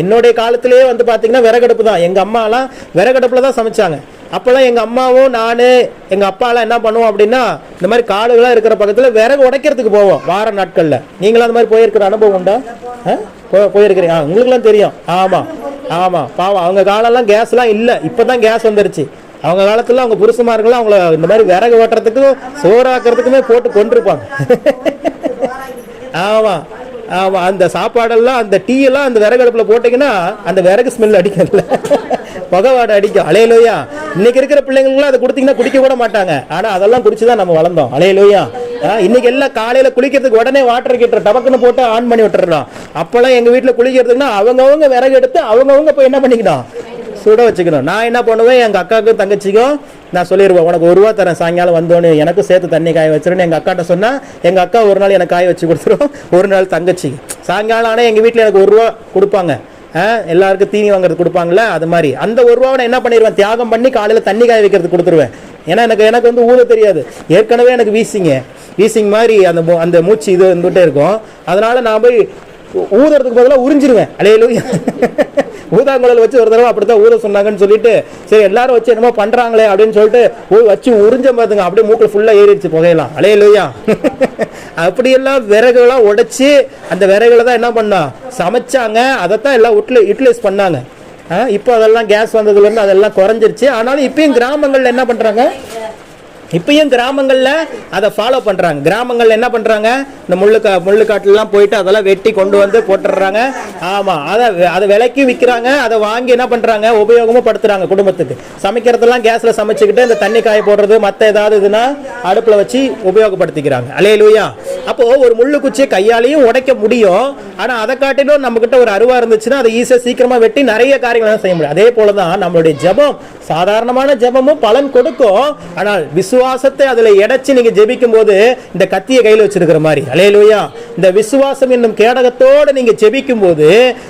என்னுடைய காலத்திலேயே பாத்தீங்கன்னா விறகடுப்பு தான். எங்க அம்மாலாம் விறகடுப்புல தான் சமைச்சாங்க. அப்பெல்லாம் எங்க அம்மாவும் நானு எங்க அப்பாலாம் என்ன பண்ணுவோம் அப்படின்னா இந்த மாதிரி காடுகளா இருக்கிற பக்கத்துல விறகு உடைக்கிறதுக்கு போவோம் வார நாட்கள்ல. நீங்களும் அந்த மாதிரி போயிருக்கிற அனுபவம் உண்டா? போயிருக்கிறீங்க? உங்களுக்கு எல்லாம் தெரியும். ஆமா ஆமா. பாவம், அவங்க காலம்லாம் கேஸ் எல்லாம் இல்ல, இப்பதான் கேஸ் வந்துருச்சு. அவங்க காலத்துல அவங்க புருஷமார்கள்லாம் அவங்கள இந்த மாதிரி விறகு ஓட்டுறதுக்கும் சோறாக்குறதுக்குமே போட்டு கொண்டிருப்பாங்க. ஆமா ஆமா. அந்த சாப்பாடெல்லாம், அந்த டீ எல்லாம் அந்த விறகு அடுப்புல போட்டீங்கன்னா அந்த விறகு ஸ்மெல் அடிக்கல, புகவாடை அடிக்கும். அலையலோயா. இன்னைக்கு இருக்கிற பிள்ளைங்களுக்குலாம் அதை கொடுத்தீங்கன்னா குடிக்க கூட மாட்டாங்க. ஆனா அதெல்லாம் குடிச்சுதான் நம்ம வளர்ந்தோம். அலையலோயா. இன்னைக்கு எல்லாம் காலையில குளிக்கிறதுக்கு உடனே வாட்டர் ஹீட்டர் டபக்குன்னு போட்டு ஆன் பண்ணி விட்டுறோம். அப்பெல்லாம் எங்க வீட்டுல குளிக்கிறதுக்குன்னா அவங்கவுங்க விறகு எடுத்து அவங்கவுங்க போய் என்ன பண்ணிக்கணும், சுட வச்சுக்கணும். நான் என்ன பண்ணுவேன், எங்க அக்காவுக்கும் தங்கச்சிக்கும் நான் சொல்லிடுவேன், உனக்கு 1 ரூபா தரேன், சாயங்காலம் வந்தோன்னு எனக்கும் சேர்த்து தண்ணி காய வச்சிருன்னு எங்க அக்காட்ட சொன்னா எங்க அக்கா ஒரு நாள் எனக்கு காய வச்சு கொடுத்துரும், ஒரு நாள் தங்கச்சி. சாயங்காலம் ஆனால் எங்க வீட்டுல எனக்கு 1 ரூபா கொடுப்பாங்க, எல்லாருக்கும் தீனி வாங்குறது கொடுப்பாங்கல்ல, அது மாதிரி அந்த 1 ரூபாவை நான் என்ன பண்ணிடுவேன், தியாகம் பண்ணி காலையில தண்ணி காய வைக்கிறது கொடுத்துருவேன். ஏன்னா எனக்கு வந்து ஊத தெரியாது, ஏற்கனவே எனக்கு வீசிங் மாதிரி அந்த மூச்சு இது வந்துட்டே இருக்கும். அதனால நான் போய் ஊதுறதுக்கு பதிலாக உறிஞ்சிருவேன். அல்லேலூயா. ஊதாங்குழல் வச்சு ஒரு தடவை அப்படித்தான் ஊத சொன்னாங்கன்னு சொல்லிட்டு சரி எல்லாரும் வச்சு என்னமோ பண்றாங்களே அப்படின்னு சொல்லிட்டு வச்சு உறிஞ்ச பாத்துங்க, அப்படியே மூக்கில் ஃபுல்லா ஏறிடுச்சு புகையலாம். அல்லேலூயா. அப்படியெல்லாம் விறகுலாம் உடைச்சு அந்த விறகுல தான் என்ன பண்ணா சமைச்சாங்க, அதைத்தான் எல்லாம் யூட்டிலைஸ் பண்ணாங்க. இப்போ அதெல்லாம் கேஸ் வந்ததுல இருந்து அதெல்லாம் குறைஞ்சிருச்சு. ஆனாலும் இப்பயும் கிராமங்கள்ல என்ன பண்றாங்க, இப்பயும் கிராமங்கள்ல அதை ஃபாலோ பண்றாங்க. கிராமங்கள்ல என்ன பண்றாங்க, இந்த முள்ளுக்காட்டுலாம் போயிட்டு அதெல்லாம் வெட்டி கொண்டு வந்து போட்டுடுறாங்க. ஆமா, அதை விலைக்கு விற்கிறாங்க. அதை வாங்கி என்ன பண்றாங்க, உபயோகமும் படுத்துறாங்க. குடும்பத்துக்கு சமைக்கிறதெல்லாம் கேஸ்ல சமைச்சுக்கிட்டு இந்த தண்ணி காய போடுறது மற்ற ஏதாவது இதுனா அடுப்புல வச்சு உபயோகப்படுத்திக்கிறாங்க. அல்லேலூயா. அப்போ ஒரு முள்ளு குச்சியை கையாலையும் உடைக்க முடியும். ஆனா அதை காட்டிலும் நம்ம கிட்ட ஒரு அருவா இருந்துச்சுன்னா அதை ஈஸியா சீக்கிரமா வெட்டி நிறைய காரியங்கள் செய்ய முடியும். அதே போலதான் நம்மளுடைய ஜெபம், சாதாரணமான ஜெபமும் பலன் கொடுக்கும். ஆனால் விசுவாசத்தை அதுல எடைச்சு நீங்க ஜெபிக்கும் போது இந்த கத்தியை கையில வச்சிருக்கிற மாதிரி. அல்லேலூயா. இந்த விசுவாசம் என்னும் கேடகத்தோட நீங்க ஜெபிக்கும் போது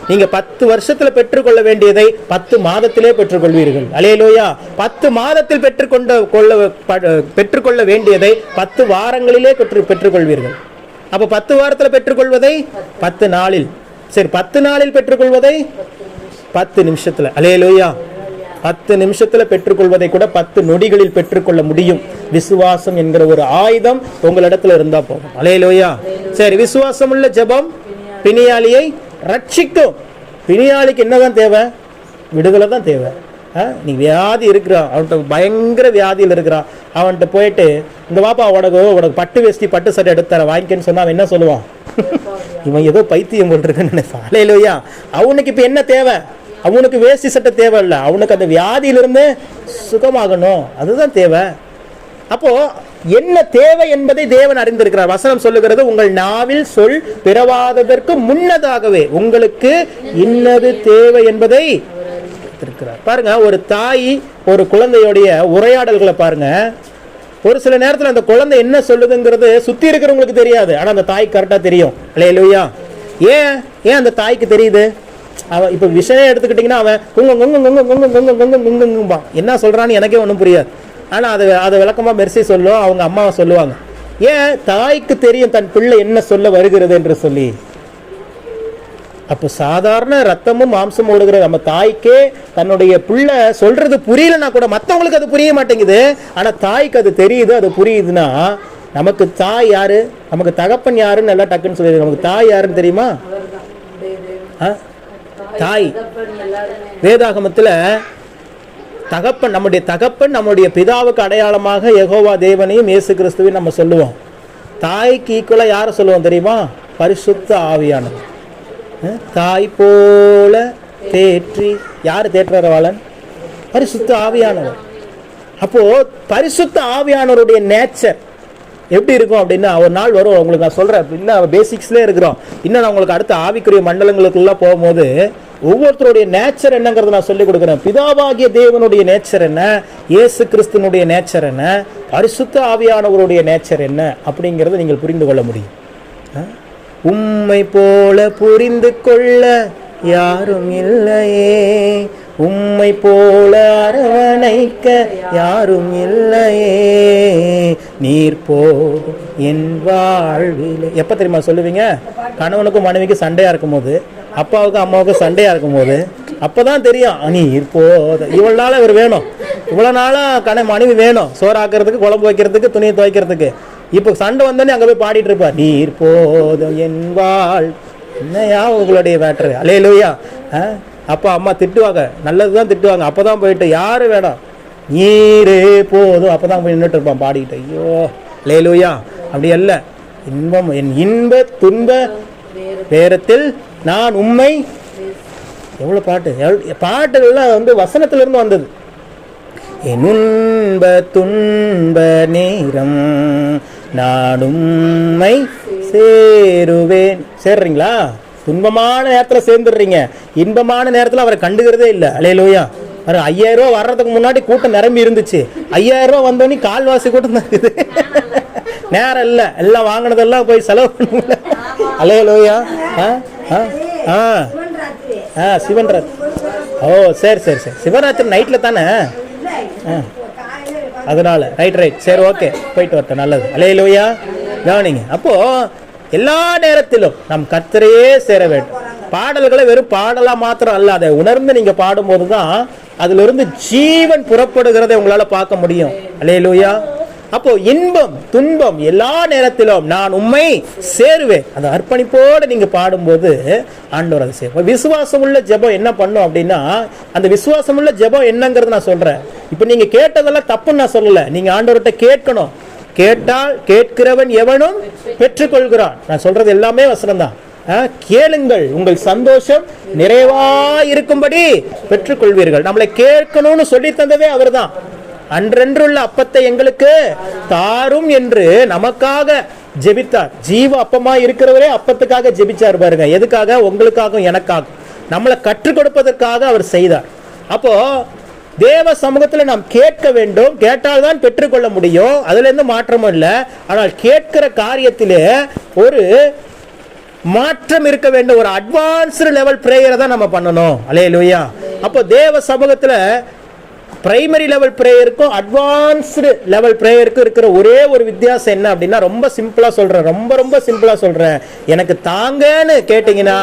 நீங்க 10 வருஷத்துல பெற்றுக்கொள்ள வேண்டியதை 10 மாதத்திலே பெற்றுக்கொள்வீர்கள். அல்லேலூயா. 10 மாதத்தில் பெற்றுக்கொள்ள வேண்டியதை 10 வாரங்களிலே பெற்றுக்கொள்வீர்கள். அப்ப 10 வாரத்தில் பெற்றுக்கொள்வதை 10 நாளில், சரி 10 நாளில் பெற்றுக்கொள்வதை 10 நிமிஷத்துல. அல்லேலூயா. 10 நிமிஷத்துல பெற்றுக்கொள்வதை கூட 10 நொடிகளில் பெற்றுக்கொள்ள முடியும். விசுவாசம் என்கிற ஒரு ஆயுதம் உங்களிடத்துல இருந்தா போதும். அல்லேலூயா. சரி, விசுவாசம் உள்ள ஜெபம் பிணியாளியை ரட்சிக்கும். பிணியாளிக்கு என்னதான் தேவை, விடுதலை தான் தேவை. நீ வியாதி இருக்கிறான், அவன்கிட்ட பயங்கர வியாதியில் இருக்கிறான், அவன்கிட்ட போயிட்டு இந்த வாப்பா உனக்கு பட்டு வேஷ்டி பட்டு சட்டை எடுத்தார வாங்கிக்கன்னு சொன்னா அவன் என்ன சொல்லுவான், இவன் ஏதோ பைத்தியம் போட்டிருக்குன்னு நினைப்பான். அல்லேலூயா. அவனுக்கு இப்ப என்ன தேவை, அவனுக்கு வேஷ்டி சட்டை தேவை இல்லை, அவனுக்கு அந்த வியாதியிலிருந்து சுகமாகணும், அதுதான் தேவை. அப்போ என்ன தேவை என்பதை தேவன் அறிந்திருக்கிறார். வசனம் சொல்லுகிறது, உங்கள் நாவில் சொல் பிறவாததற்கு முன்னதாகவே உங்களுக்கு இன்னது தேவை என்பதை இருக்கிறார். பாருங்க, ஒரு தாய் ஒரு குழந்தையோடைய உரையாடல்களை பாருங்க. ஒரு சில நேரத்தில் அந்த குழந்தை என்ன சொல்லுதுங்கிறது சுத்தி இருக்கிறவங்களுக்கு தெரியாது, ஆனா அந்த தாய்க்கு கரெக்டா தெரியும். அல்லேலூயா. ஏன் அந்த தாய்க்கு தெரியுது, அவன் இப்ப விஷயம் எடுத்துக்கிட்டீங்கன்னா அவன் என்ன சொல்றான்னு எனக்கே ஒன்றும் புரியாது. ஆனா அதை விளக்கமா மெர்சி சொல்லும், அவங்க அம்மாவை சொல்லுவாங்க. ஏன் தாய்க்கு தெரியும் தன் பிள்ளை என்ன சொல்ல வருகிறது என்று சொல்லி. அப்போ சாதாரண ரத்தமும் மாம்சமும் ஓடுகிற நம்ம தாய்க்கே தன்னுடைய பிள்ளை சொல்றது புரியலன்னா கூட மற்றவங்களுக்கு அது புரிய மாட்டேங்குது, ஆனா தாய்க்கு அது தெரியுது, அது புரியுதுன்னா நமக்கு தாய் யாரு, நமக்கு தகப்பன் யாருன்னு நல்லா டக்குன்னு சொல்லிடுது. நமக்கு தாய் யாருன்னு தெரியுமா? தாய் வேதாகமத்துல தகப்பன், நம்முடைய தகப்பன் நம்முடைய பிதாவுக்கு அடையாளமாக யெகோவா தேவனையும் இயேசு கிறிஸ்துவையும் நம்ம சொல்லுவோம். தாய்க்கு ஈக்குவலா யாரை சொல்லுவோம் தெரியுமா? பரிசுத்த ஆவியானவர். தாய் போல தேற்றி, யாரு தேற்றவாளன்? பரிசுத்த ஆவியானவர். அப்போ பரிசுத்த ஆவியானவருடைய நேச்சர் எப்படி இருக்கும் அப்படின்னா, ஒரு நாள் வரும் உங்களுக்கு நான் சொல்றேன், இன்னும் பேசிக்ஸ்லேயே இருக்கிறோம், இன்னும் நான் உங்களுக்கு அடுத்த ஆவிக்குரிய மண்டலங்களுக்குள்ள போகும்போது ஒவ்வொருத்தருடைய நேச்சர் என்னங்கிறது நான் சொல்லிக் கொடுக்குறேன். பிதாவாகிய தேவனுடைய நேச்சர் என்ன, இயேசு கிறிஸ்துனுடைய நேச்சர் என்ன, பரிசுத்த ஆவியானவருடைய நேச்சர் என்ன அப்படிங்கிறத நீங்கள் புரிந்து கொள்ள முடியும். உம்மை போல புரிந்து கொள்ள யாரும் இல்லையே, உம்மை போல அரவணைக்க யாரும் இல்லையே, நீர் போ என் வாழ்விலே. எப்ப தெரியுமா சொல்லுவீங்க? கணவனுக்கும் மனைவிக்கும் சண்டையா இருக்கும் போது, அப்பாவுக்கும் அம்மாவுக்கும் சண்டையா இருக்கும் போது, அப்பதான் தெரியும் நீர் போத. இவ்வளவு நாளா இவர் வேணும், இவ்வளவு நாளா மனைவி வேணும், சோறாக்குறதுக்கு, குழம்பு வைக்கிறதுக்கு, துணியை துவைக்கிறதுக்கு. இப்ப சண்டை வந்தோடனே அங்க போய் பாடிட்டு இருப்பா, நீர் போதும் என் வாழ். என்னையா உங்களுடைய மேட்ரு. அல்லேலூயா. அப்பா அம்மா திட்டுவாங்க, நல்லதுதான் திட்டுவாங்க. அப்பதான் போயிட்டு யாரு வேணாம், நீரே போதும், அப்பதான் போய் நின்றுட்டு இருப்பான் பாடிக்கிட்டு. ஐயோ அல்லேலூயா. அப்படி அல்ல, இன்பம் என் இன்ப துன்ப நேரத்தில் நான் உம்மை. எவ்வளவு பாட்டுகள்லாம் வந்து வசனத்துல இருந்து வந்தது. என் துன்ப நேரம் நான் உம்மை சேருவேன். சேர்றீங்களா? துன்பமான நேரத்துல சேர்ந்துடுறீங்க, இன்பமான நேரத்துல அவரை கண்டுகிறதே இல்லை. அல்லேலூயா. 5000 ரூபா வர்றதுக்கு முன்னாடி கூட்டம் நிரம்பி இருந்துச்சு. 5000 ரூபா வந்தோடனே கால்வாசி கூட்டம் தான் இருக்குது. நேரம் இல்லை, எல்லாம் வாங்கினதெல்லாம் போய் செலவு பண்ணுல. அல்லேலூயா. சிவன் ராத்திரி. ஓ சரி சரி சரி, சிவராத்திரி நைட்ல தானே? அதனால ரைட் சரி, ஓகே, போயிட்டு வரட்டும், நல்லது. அல்லேலூயா. கவனிங்க, அப்போ எல்லா நேரத்திலும் நம் கர்த்தரையே சேர வேண்டும். பாடல்களை வெறும் பாடலா மாத்திரம் அல்ல, அதை உணர்ந்து நீங்க பாடும்போது தான் அதுல இருந்து ஜீவன் புறப்படுகிறதை உங்களால பார்க்க முடியும். அல்லேலூயா. அப்போ இன்பம் துன்பம் எல்லா நேரத்திலும் நான் உம்மை சேருவேன், அந்த அர்ப்பணிப்போடு நீங்க பாடும்போது ஆண்டவர் அதை செய்வார். விசுவாசம் உள்ள ஜெபம் என்ன பண்ணும் அப்படின்னா, அந்த விசுவாசம் உள்ள ஜெபம் என்னங்கிறது நான் சொல்றேன். இப்ப நீங்க கேட்டதெல்லாம் தப்புன்னு நான் சொல்லல, நீங்க ஆண்டவர்கிட்ட கேட்கணும். கேட்டால் கேட்கிறவன் எவனும் பெற்றுக்கொள்கிறான். நான் சொல்றது எல்லாமே வசனம் தான். கேளுங்கள், உங்கள் சந்தோஷம் நிறைவாயிருக்கும்படி பெற்றுக்கொள்வீர்கள். நம்மளை கேட்கணும்னு சொல்லி தந்ததே அவர் தான். அன்றென்றுள்ள அப்பத்தை எங்களுக்கு தாரும் என்று நமக்காக ஜெபித்தார். ஜீவ அப்பமா இருக்கிறவரே அப்பத்துக்காக ஜெபிச்சார் பாருங்க. எதுக்காக? உங்களுக்காகவும் எனக்காகவும், நம்மளை கற்றுக் கொடுப்பதற்காக அவர் செய்தார். அப்போ தேவ சமூகத்தில் நாம் கேட்க வேண்டும். கேட்டால்தான் பெற்றுக்கொள்ள முடியும், அதுல இருந்து மாற்றமும் இல்லை. ஆனால் கேட்கிற காரியத்திலே ஒரு மாற்றம் இருக்க வேண்டும். ஒரு அட்வான்ஸ்டு லெவல் பிரேயரை தான் நம்ம பண்ணணும். அல்லேலூயா. அப்போ தேவ சமூகத்துல பிரைமரி லெவல் பிரேயருக்கும் அட்வான்ஸ்டு லெவல் பிரேயருக்கும் இருக்கிற ஒரே ஒரு வித்தியாசம் என்ன அப்படின்னா, ரொம்ப சிம்பிளா சொல்றேன், ரொம்ப சிம்பிளா சொல்றேன். எனக்கு தாங்கன்னு கேட்டீங்கன்னா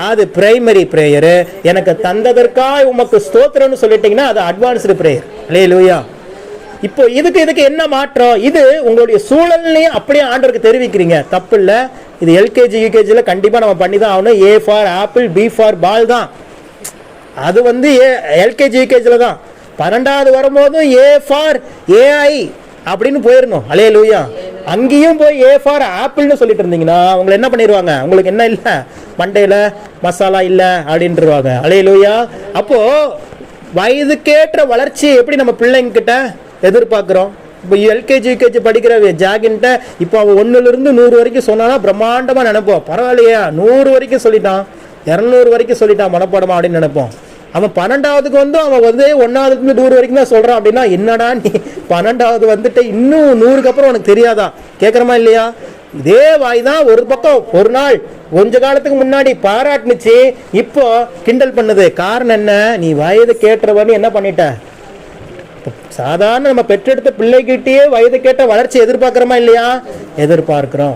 அது பிரைமரி பிரேயரு. எனக்கு தந்ததற்காக உமக்கு ஸ்தோத்திரம்னு சொல்லிட்டீங்கன்னா அது அட்வான்ஸ்டு பிரேயர். அல்லேலூயா. இப்போ இதுக்கு என்ன மாற்றம்? இது உங்களுடைய சூழல்லையும் அப்படியே ஆண்டவருக்கு தெரிவிக்கிறீங்க, தப்பு இல்லை. இது எல்கேஜி யூகேஜியில் கண்டிப்பாக நம்ம பண்ணி தான் ஆகணும். A for apple, B for ball தான். அது எல்கேஜி யூகேஜியில் தான். 12வது வரும்போதும் ஏ ஃபார் ஏஐ அப்படின்னு போயிடணும். அல்லேலூயா. அங்கேயும் போய் ஏ ஃபார் ஆப்பிள்னு சொல்லிட்டு இருந்தீங்கன்னா உங்களை என்ன பண்ணிடுவாங்க? உங்களுக்கு என்ன இல்லை, மண்டையில் மசாலா இல்லை அப்படின்ட்டுருவாங்க. அல்லேலூயா. அப்போ வயதுக்கேற்ற வளர்ச்சியை எப்படி நம்ம பிள்ளைங்க கிட்ட எதிர்பார்க்குறோம்? இப்போ எல்கேஜி யூகேஜி படிக்கிற ஜாகின்ட்ட இப்போ அவன் 1லிருந்து 100 வரைக்கும் சொன்னானா பிரம்மாண்டமாக நினைப்போம். பரவாயில்லையா, 100 வரைக்கும் சொல்லிட்டான், 200 வரைக்கும் சொல்லிட்டான் மனப்பாடமா அப்படின்னு நினைப்போம். அவன் 12வதுக்கு அவன் 1வதுலேருந்து 100 வரைக்கும் தான் சொல்றான் அப்படின்னா, என்னடா நீ 12வது வந்துட்டு இன்னும் 100க்கு அப்புறம் உனக்கு தெரியாதா? கேட்குறமா இல்லையா? இதே வாய் தான் ஒரு பக்கம் ஒரு நாள் கொஞ்ச காலத்துக்கு முன்னாடி பாராட்டுனுச்சு, இப்போ கிண்டல் பண்ணுது. காரணம் என்ன? நீ வயது கேட்டவன்னு என்ன பண்ணிட்ட? சாதாரண நம்ம பெற்றெடுத்த பிள்ளைகிட்டயே வயது கேட்ட வளர்ச்சி எதிர்பார்க்கிறோமா இல்லையா? எதிர்பார்க்கிறோம்.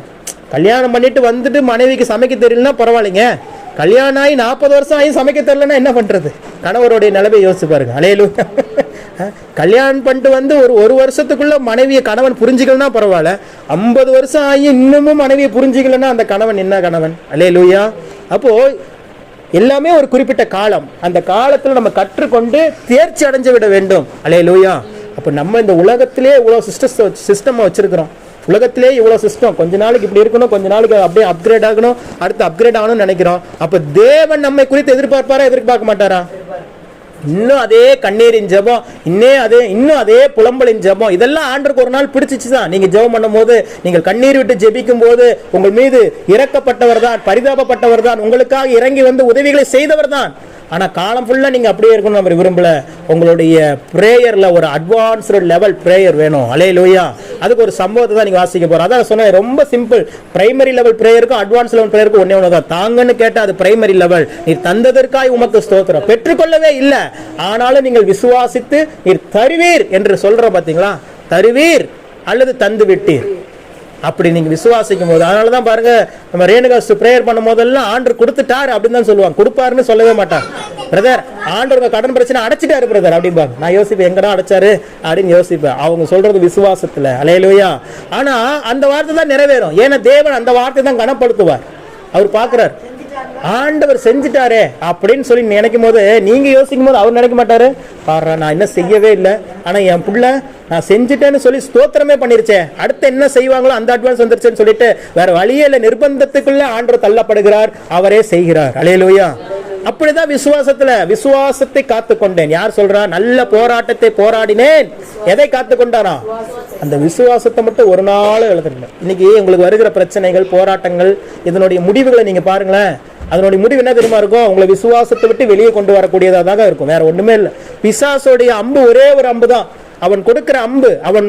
கல்யாணம் பண்ணிட்டு வந்துட்டு மனைவிக்கு சமைக்க தெரியலன்னா பரவாயில்லைங்க, கல்யாணம் ஆகி 40 வருஷம் ஆகி சமைக்க தெரியலன்னா என்ன பண்றது? கணவருடைய நிலைமை யோசிச்சு பாருங்க. அல்லேலூயா. கல்யாணம் பண்ணிட்டு ஒரு வருஷத்துக்குள்ள மனைவியை கணவன் புரிஞ்சுக்கலன்னா பரவாயில்ல, 50 வருஷம் ஆகி இன்னமும் மனைவியை புரிஞ்சுக்கலன்னா அந்த கணவன் என்ன கணவன்? அல்லேலூயா. அப்போ எல்லாமே ஒரு குறிப்பிட்ட காலம், அந்த காலத்துல நம்ம கற்றுக்கொண்டு தேர்ச்சி அடைஞ்சு விட வேண்டும். அல்லேலூயா. அப்ப நம்ம இந்த உலகத்திலே இவ்வளவு சிஸ்டம் வச்சிருக்கிறோம். உலகத்திலே இவ்வளவு சிஸ்டம், கொஞ்ச நாளைக்கு இப்படி இருக்கணும், கொஞ்ச நாளைக்கு அப்படியே அப்கிரேட் ஆகணும், அடுத்து அப்கிரேட் ஆகணும்னு நினைக்கிறோம். அப்ப தேவன் நம்மை குறித்து எதிர்பார்ப்பாரா, எதிர்பார்க்க மாட்டாரா? இன்னும் அதே கண்ணீரின் ஜெபம், இன்னும் அதே புலம்பலின் ஜெபம், இதெல்லாம் ஆண்டருக்கு ஒரு நாள் பிடிச்சிச்சு தான். நீங்க ஜெபம் பண்ணும் போது, நீங்கள் கண்ணீர் விட்டு ஜெபிக்கும் போது உங்கள் மீது இரக்கப்பட்டவர் தான், பரிதாபப்பட்டவர் தான், உங்களுக்காக இறங்கி வந்து உதவிகளை செய்தவர் தான். ஆனா காலம் ஃபுல்லா நீங்க அப்படியே இருக்கணும் நம்ம விரும்பல. உங்களுடைய பிரேயர்ல ஒரு அட்வான்ஸ்டு லெவல் பிரேயர் வேணும். அல்லேலூயா. அதுக்கு ஒரு சம்பவத்தை தான் நீங்க வாசிக்க போறோம். அதான் சொன்னேன், ரொம்ப சிம்பிள். பிரைமரி லெவல் பிரேயருக்கும் அட்வான்ஸ் லெவல் பிரேயருக்கும் ஒன்னே தான். தாங்கன்னு கேட்டா அது பிரைமரி லெவல். நீ தந்ததற்காய் உமக்கு ஸ்தோத்திரம். பெற்றுக்கொள்ளவே இல்லை, ஆனாலும் நீங்கள் விசுவாசித்து நீர் தருவீர் என்று சொல்ற பாத்தீங்களா? தருவீர் அல்லது தந்து விட்டீர், அப்படி நீங்க விசுவாசிக்கும் போது. அதனாலதான் பாருங்க, நம்ம ரேணுகாஸ்ட் பிரேயர் பண்ணும் போதெல்லாம் ஆண்டவர் கொடுத்துட்டாரு அப்படின்னு தான் சொல்லுவாங்க, கொடுப்பாருன்னு சொல்லவே மாட்டாங்க. பிரதர் ஆண்டவர் கடன் பிரச்சனை அடைச்சிட்டாரு பிரதர் அப்படிம்பாங்க. நான் யோசிப்பேன், எங்கடா அடைச்சாரு அப்படின்னு யோசிப்பேன். அவங்க சொல்றது விசுவாசத்துல. அல்லேலூயா. ஆனா அந்த வார்த்தை தான் நிறைவேறும். ஏன்னா தேவன் அந்த வார்த்தை தான் கனப்படுத்துவார். அவர் பாக்குறார், ஆண்டவர் செஞ்சுட்டாரே அப்படின்னு சொல்லி நினைக்கும் போது, நீங்க யோசிக்கும் போது அவர் நினைக்க மாட்டாரு, பாரு நான் என்ன செய்யவே இல்லை, ஆனா என் புள்ள நான் செஞ்சுட்டேன்னு சொல்லி ஸ்தோத்திரமே பண்ணிருச்சேன், அடுத்து என்ன செய்வாங்களோ அந்த அட்வான்ஸ் வந்துருச்சேன்னு சொல்லிட்டு வேற வழியே இல்லை, நிர்பந்தத்துக்குள்ள ஆண்டவர் தள்ளப்படுகிறார், அவரே செய்கிறார். அல்லேலூயா. அப்படிதான் விசுவாசத்தை காத்து கொண்டேன். யார் சொல்றா? நல்ல போராட்டத்தை போராடினேன். எதை காத்து கொண்டாரா? அந்த விசுவாசத்தை மட்டும் ஒரு நாள் எழுதுங்க. இன்னைக்கு உங்களுக்கு வருகிற பிரச்சனைகள், போராட்டங்கள், இதனுடைய முடிவுகளை நீங்க பாருங்களேன். அதனுடைய முடிவு என்ன தெரியுமா இருக்கும்? உங்களை விசுவாசத்தை விட்டு வெளியே கொண்டு வரக்கூடியதாக இருக்கும். வேற ஒண்ணுமே இல்லை. பிசாசோடைய அம்பு ஒரே ஒரு அம்பு தான். அவன் கொடுக்கிற அம்பு, அவன்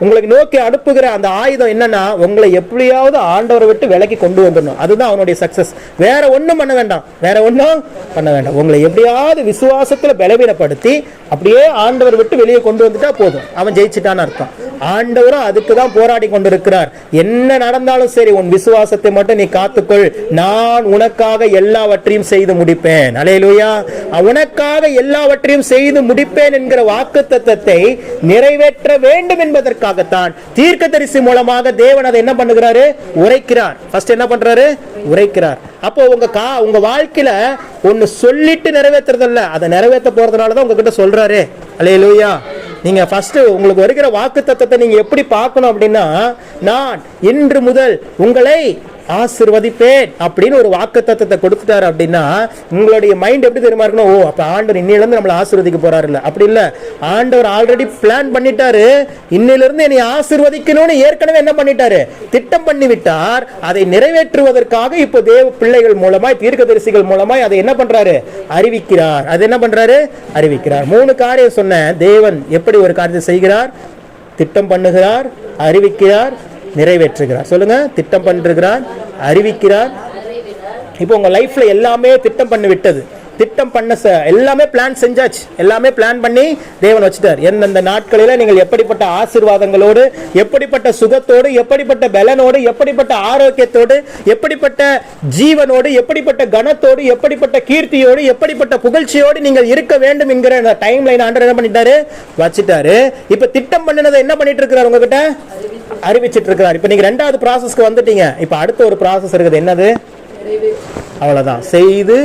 உங்களுக்கு நோக்கி அனுப்புகிற அந்த ஆயுதம் என்னன்னா, உங்களை எப்படியாவது ஆண்டவரை விட்டு விலக்கி கொண்டு வந்துடணும். அதுதான் அவனுடைய சக்சஸ். வேற ஒண்ணும் பண்ண வேண்டாம், வேற ஒன்றும் பண்ண வேண்டாம். உங்களை எப்படியாவது விசுவாசத்துல பலவீனப்படுத்தி அப்படியே ஆண்டவர் விட்டு வெளியே கொண்டு வந்துட்டா போதும், அவன் ஜெயிச்சிட்டான்னு அர்த்தம். ஆண்டவரும் அதுக்கு தான் போராடி கொண்டிருக்கிறார். என்ன நடந்தாலும் சரி, உன் விசுவாசத்தை மட்டும் நீ காத்துக்கொள், நான் உனக்காக எல்லாவற்றையும் செய்து முடிப்பேன். அல்லேலூயா. உனக்காக எல்லாவற்றையும் செய்து முடிப்பேன் என்கிற வாக்குத்தத்தத்தை நிறைவேற்ற வேண்டும் என்பதற்காகத்தான் தீர்க்கதரிசி மூலமாக தேவன் அதை என்ன பண்ணுகிறாரு? உரைக்கிறார். ஃபர்ஸ்ட் என்ன பண்றாரு? உரைக்கிறார். அப்போ உங்க வாழ்க்கையில ஒன்னு சொல்லிட்டு நிறைவேற்றுறதில்ல, அதை நிறைவேற்ற போறதுனாலதான் உங்ககிட்ட சொல்றாரு. அல்லேலூயா. நீங்க ஃபர்ஸ்ட் உங்களுக்கு வருகிற வாக்குத்தத்தத்தை நீங்க எப்படி பார்க்கணும் அப்படின்னா, நான் இன்று முதல் உங்களை ஆசீர்வதிப்பேன் அப்படின்னு ஒரு வாக்குத்தத்தத்தை கொடுத்துட்டாரு அப்படின்னா, உங்களுடைய மைண்ட் எப்படி தெரியுமா இருக்கணும்? ஓ, அப்ப ஆண்டவர் இன்னையில இருந்து நம்மளை ஆசீர்வதிக்க போறாரு. இல்ல, அப்படி இல்ல. ஆண்டவர் ஆல்ரெடி பிளான் பண்ணிட்டாரு. இன்னையில இருந்து என்னை ஆசீர்வதிக்கணும்னு ஏற்கனவே என்ன பண்ணிட்டாரு? திட்டம் பண்ணி விட்டார். அதை நிறைவேற்றுவதற்காக இப்போ தேவ பிள்ளைகள் மூலமாய், தீர்க்கதரிசிகள் மூலமாய் அதை என்ன பண்றாரு? அறிவிக்கிறார். அது என்ன பண்றாரு? அறிவிக்கிறார். 3 காரியம் சொன்ன தேவன் எப்படி ஒரு காரியத்தை செய்கிறார்? திட்டம் பண்ணுகிறார், அறிவிக்கிறார், நிறைவேற்றுகிறார். சொல்லுங்க. திட்டம் பண்ணிருக்கிறார், அறிவிக்கிறார். இப்போ உங்க லைஃப்ல எல்லாமே திட்டம் பண்ணி விட்டது. திட்டம் பண்ண எல்லாமே பிளான் செஞ்சாச்சு. எல்லாமே பிளான் பண்ணி தேவன் வச்சுட்டார். எந்தெந்த நாட்களில நீங்கள் எப்படிப்பட்ட ஆசீர்வாதங்களோடு, எப்படிப்பட்ட சுகத்தோடு, எப்படிப்பட்ட பலனோடு, எப்படிப்பட்ட ஆரோக்கியத்தோடு, எப்படிப்பட்ட ஜீவனோடு, எப்படிப்பட்ட கனத்தோடு, எப்படிப்பட்ட கீர்த்தியோடு, எப்படிப்பட்ட புகழ்ச்சியோடு நீங்கள் இருக்க வேண்டும் என்கிற டைம் லைன் ஆண்டவர் என்ன பண்ணிட்டாரு? வச்சுட்டாரு. இப்ப திட்டம் பண்ணினதை என்ன பண்ணிட்டு இருக்கிறார்? உங்ககிட்ட அறிவிச்சிட்டு இருக்கிறார். இப்ப நீங்க 2வது ப்ராசஸ்க்கு வந்துட்டீங்க. இப்ப அடுத்த ஒரு ப்ராசஸ் இருக்குது. என்னது? அவ்வளவுதான், செய்து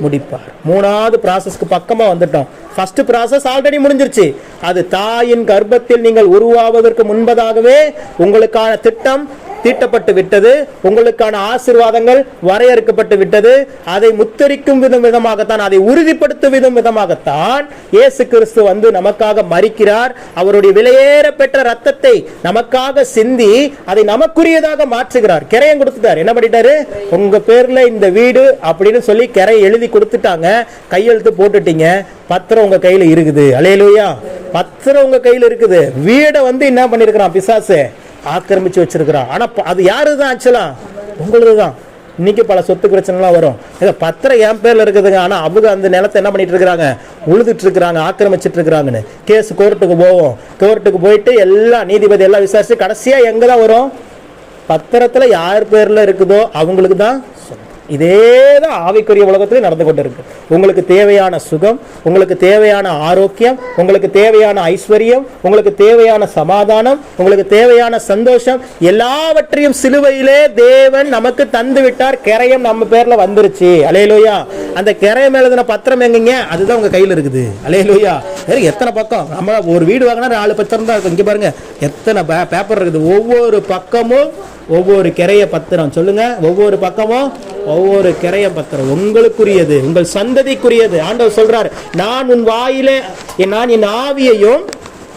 முடிப்பார். 3வது ப்ராசஸ்க்கு பக்கமா வந்துட்டோம். ஃபர்ஸ்ட் ப்ராசஸ் ஆல்ரெடி முடிஞ்சிருச்சு. அது தாயின் கர்ப்பத்தில் நீங்கள் உருவாவதற்கு முன்பதாகவே உங்களுக்கான திட்டம் தீட்டப்பட்டு விட்டது. உங்களுக்கான ஆசீர்வாதங்கள் வரையறுக்கப்பட்டு விட்டது. அதை முத்தரிக்கும் விதமாகத்தான், அதை உறுதிப்படுத்தும் விதமாகத்தான் இயேசு கிறிஸ்து வந்து நமக்காக மரிக்கிறார். அவருடைய விலையேற பெற்ற ரத்தத்தை நமக்காக சிந்தி அதை நமக்குரியதாக மாற்றுகிறார். கிரையம் கொடுத்துட்டார். என்ன பண்ணிட்டாரு? உங்க பேர்ல இந்த வீடு அப்படின்னு சொல்லி கிரை எழுதி கொடுத்துட்டாங்க. கையெழுத்து போட்டுட்டீங்க. பத்திரம் உங்க கையில இருக்குது. அல்லேலூயா. பத்திரம் உங்க கையில இருக்குது. வீடை வந்து என்ன பண்ணிருக்கிறான்? பிசாசு ஆக்கிரமிச்சு வச்சிருக்கிறான். ஆனா அது யாருதான்? ஆக்சுவலா உங்களுக்கு தான். இன்னைக்கு பல சொத்து பிரச்சனைலாம் வரும். பத்திரம் என் பேர்ல இருக்குதுங்க, ஆனா அவங்க அந்த நிலத்தை என்ன பண்ணிட்டு இருக்கிறாங்க? உழுதுட்டு இருக்கிறாங்க, ஆக்கிரமிச்சிட்டு இருக்கிறாங்கன்னு கேஸ் கோர்ட்டுக்கு போவோம். கோர்ட்டுக்கு போயிட்டு எல்லாம் நீதிபதி எல்லாம் விசாரிச்சு கடைசியா எங்க தான் வரும்? பத்திரத்துல யார் பேர்ல இருக்குதோ அவங்களுக்கு தான். இதேதான் ஆவிக்குரிய உலகத்தில் நடந்து கொண்டு இருக்கு. உங்களுக்கு தேவையான சுகம், உங்களுக்கு தேவையான ஆரோக்கியம், உங்களுக்கு தேவையான ஐஸ்வர்யம், உங்களுக்கு தேவையான சமாதானம், உங்களுக்கு தேவையான சந்தோஷம், எல்லாவற்றையும் சிலுவையிலே தேவன் நமக்கு தந்து விட்டார். கிரையம் நம்ம பேர்ல வந்துருச்சு. அல்லேலூயா. அந்த கிரையம் எழுதின பத்திரம் எங்கீங்க? அதுதான் உங்க கையில் இருக்குது. அல்லேலூயா. எத்தனை பக்கம்? நம்ம ஒரு வீடு வாங்கினா 4 பத்திரம் தான் இருக்கும். இங்க பாருங்க எத்தனை பேப்பர் இருக்குது. ஒவ்வொரு பக்கமும் ஒவ்வொரு கிரைய பத்திரம். சொல்லுங்க. ஒவ்வொரு பக்கமும் ஒவ்வொரு கிரைய பத்திரம் உங்களுக்குரியது, உங்கள் சந்ததிக்குரியது. ஆண்டவர் சொல்றார், நான் உன் வாயிலே நான் என் ஆவியையும்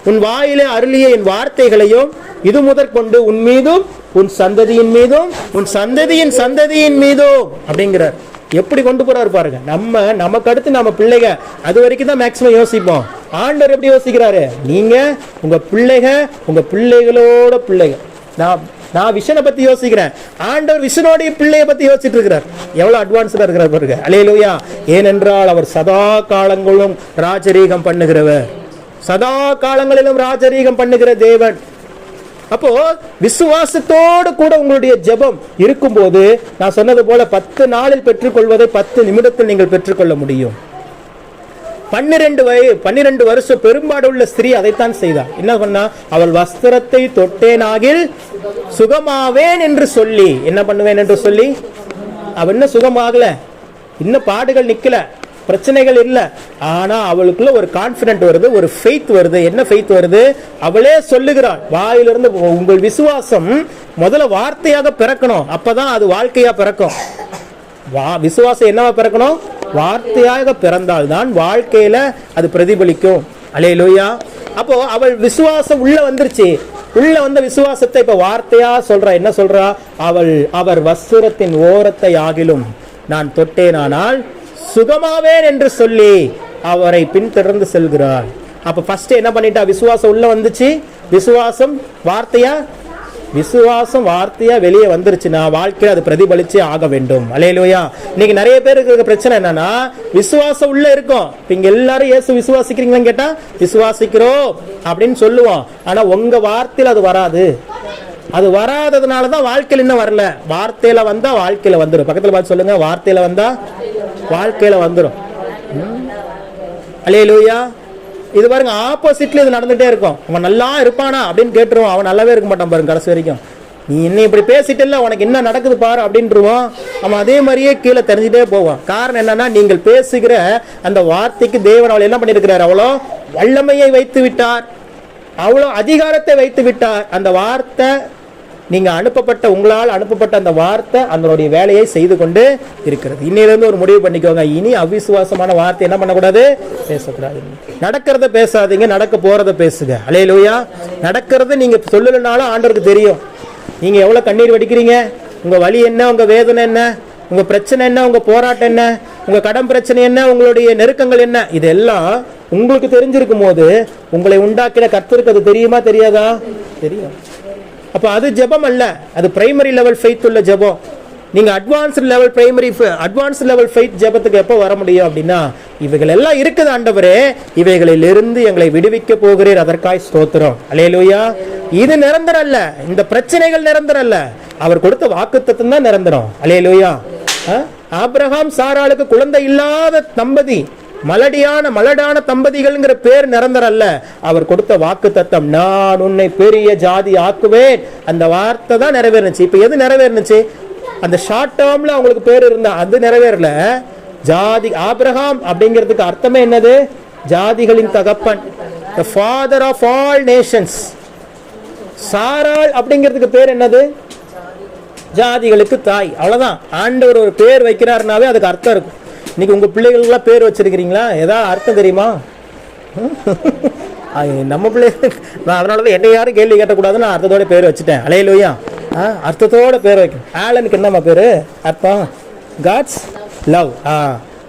உன் வாயிலே அருளிய என் வார்த்தைகளையும் இது முதற்கொண்டு உன் மீதும் உன் சந்ததியின் மீதும் உன் சந்ததியின் சந்ததியின் மீதும் அப்படிங்கிறார். எப்படி கொண்டு போறாரு பாருங்க. நமக்கு அடுத்து நம்ம பிள்ளைங்க அது வரைக்கும் தான் மேக்சிமம் யோசிப்போம். ஆண்டவர் எப்படி யோசிக்கிறாரு? நீங்க உங்க பிள்ளைங்க, உங்க பிள்ளைகளோட பிள்ளைங்க. நான் விஷனை பத்தி யோசிக்கிறேன், ஆண்டவர் விஷனோடைய பிள்ளைய பத்தி யோசிச்சுட்டு இருக்கிறார். எவ்வளவு அட்வான்ஸ்டா இருக்கிறார் பாருங்க. அல்லேலூயா. ஏனென்றால் அவர் சதா காலங்களிலும் ராஜரீகம் பண்ணுகிறவர், சதா காலங்களிலும் ராஜரீகம் பண்ணுகிற தேவன். அப்போ விசுவாசத்தோடு கூட உங்களுடைய ஜெபம் இருக்கும்போது, நான் சொன்னது போல 10 நாளில் பெற்றுக்கொள்வதை 10 நிமிடத்தில் நீங்கள் பெற்றுக்கொள்ள முடியும். 12 வருஷம் பெரும்பாடு உள்ள ஸ்திரீ அதைத்தான் செய்தார். என்ன பண்ணா? அவள் வஸ்திரத்தை தொட்டேனாகில் சுகமாவேன் என்று சொல்லி, என்ன பண்ணுவேன் என்று சொல்லி, அவ என்ன சுகமாகல, இன்னும் பாடுகள் நிக்கல, பிரச்சனைகள் இல்ல. ஆனா அவளுக்குள்ள ஒரு கான்பிடன்ட் வருது, ஒரு ஃபெய்த் வருது. என்ன ஃபெய்த் வருது? அவளே சொல்லுகிறாள் வாயிலிருந்து, உங்கள் விசுவாசம் முதல்ல வார்த்தையாக பிறக்கணும், அப்பதான் அது வாழ்க்கையா பிறக்கும். விசுவாசம் என்னவா பிறக்கணும்? வார்த்தையாக பிறந்தால்தான் வாழ்க்கையில அது பிரதிபலிக்கும். அல்லேலூயா. அப்போ அவள் விசுவாசம் உள்ள வந்துருச்சு. உள்ள வந்த விசுவாசத்தை இப்ப வார்த்தையா சொல்றா. என்ன சொல்றா? அவர் வஸ்திரத்தின் ஓரத்தை ஆகிலும் நான் தொட்டேனானால் சுகமாவேன் என்று சொல்லி அவரை பின்தொடர்ந்து செல்கிறாள். அப்ப ஃபர்ஸ்ட் என்ன பண்ணிட்டா? விசுவாசம் உள்ள வந்துச்சு. விசுவாசம் வார்த்தையா வெளியே வந்துருச்சுன்னா வாழ்க்கையில அது பிரதிபலிச்சே ஆக வேண்டும். அல்லேலூயா. இன்னைக்கு நிறைய பேருக்கு இருக்க பிரச்சனை என்னன்னா, விசுவாசம் உள்ள இருக்கும். இங்க எல்லாரும் இயேசு விசுவாசிக்கிறீங்களான்னு கேட்டா விசுவாசிக்கிறோம் அப்படின்னு சொல்லுவோம். ஆனா உங்க வார்த்தையில அது வராது. அது வராததுனாலதான் வாழ்க்கையில இன்னும் வரல. வார்த்தையில வந்தா வாழ்க்கையில வந்துடும். பக்கத்துல பார்த்து சொல்லுங்க, வார்த்தையில வந்தா வாழ்க்கையில வந்துடும். அல்லேலூயா. இது பாருங்க, ஆப்போசிட்ல இது நடந்துட்டே இருக்கும். அவன் நல்லா இருப்பானா அப்படின்னு கேட்டுருவோம், அவன் நல்லாவே இருக்க மாட்டான் பாருங்க கடைசி வரைக்கும். நீ இன்னும் இப்படி பேசிட்டல, உனக்கு என்ன நடக்குது பாரு அப்படின்ட்டுருவோம். அவன் அதே மாதிரியே கீழே தெரிஞ்சுட்டே போவான். காரணம் என்னன்னா, நீங்கள் பேசுகிற அந்த வார்த்தைக்கு தேவன் அவளை என்ன பண்ணிருக்கிறார்? அவ்வளோ வல்லமையை வைத்து விட்டார், அவ்வளோ அதிகாரத்தை வைத்து விட்டார். அந்த வார்த்தை நீங்க உங்களால் அனுப்பப்பட்ட அந்த வார்த்தை அதனுடைய வேலையை செய்து கொண்டு இருக்கிறது. இன்னிலிருந்து ஒரு முடிவு பண்ணிக்கோங்க, இனி அவிசுவாசமான வார்த்தை என்ன பண்ணக்கூடாது? பேசக்கூடாது. நடக்கிறத பேசாதீங்க, நடக்க போறத பேசுங்க. அல்லேலூயா. நடக்கிறது நீங்க சொல்லலனாலும் ஆண்டவருக்கு தெரியும். நீங்க எவ்வளவு கண்ணீர் வடிக்கிறீங்க, உங்க வலி என்ன, உங்க வேதனை என்ன, உங்க பிரச்சனை என்ன, உங்க போராட்டம் என்ன, உங்க கடன் பிரச்சனை என்ன, உங்களுடைய நெருக்கங்கள் என்ன, இதெல்லாம் உங்களுக்கு தெரிஞ்சிருக்கும் போது உங்களை உண்டாக்கின கர்த்தருக்கு அது தெரியுமா தெரியாதா? தெரியும். அப்ப அது ஜெபம் அல்ல, அது பிரைமரி லெவல் ஃபெய்த் உள்ள ஜெபம். நீங்க அட்வான்ஸ்டு லெவல் ஃபெய்த் ஜெபத்துக்கு எப்போ வர முடியும் அப்படின்னா, இவைகள் எல்லாம் இருக்குது ஆண்டவரே, இவைகளிலிருந்து எங்களை விடுவிக்க போகிறீர், அதற்காய் ஸ்தோத்திரம். அல்லேலூயா. இது நிரந்தரம் அல்ல, இந்த பிரச்சனைகள் நிரந்தரம் அல்ல, அவர் கொடுத்த வாக்குத்தத்தம் தான் நிரந்தரம். அல்லேலூயா. ஆபிரகாம் சாராளுக்கு குழந்தை இல்லாத தம்பதி, மலடான தம்பதிகள்ங்கிற பேர் நிரந்தரம் அல்ல, அவர் கொடுத்த வாக்குத்தத்தம், நான் உன்னை பெரிய ஜாதி ஆக்குவேன், அந்த வார்த்தை தான் நிறைவேறுச்சு. இப்ப எது நிறைவேறுச்சு? அந்த ஷார்ட் டேர்ம்ல அவங்களுக்கு பேர் இருந்தா அது நிறைவேறல. ஜாதி ஆபிரகாம் அப்படிங்கிறதுக்கு அர்த்தமே என்னது? ஜாதிகளின் தகப்பன், the father of all nations. சாராள் அப்படிங்கிறதுக்கு பேர் என்னது? ஜாதிகளுக்கு தாய். அவ்வளவுதான். ஆண்டவர் ஒரு பேர் வைக்கிறாருனாவே அதுக்கு அர்த்தம் இருக்கும். இன்னைக்கு உங்க பிள்ளைகளுக்கெல்லாம் பேர் வச்சிருக்கிறீங்களா? ஏதாவது அர்த்தம் தெரியுமா? நம்ம பிள்ளைகள், நான் அதனாலதான் என்னை யாரும் கேள்வி கேட்டக்கூடாது, நான் அர்த்தத்தோட பேர் வச்சுட்டேன். அல்லேலூயா. அர்த்தத்தோட பேர் வைக்கணும். ஆலனுக்கு என்னம்மா பேரு? அர்த்தம் God's love.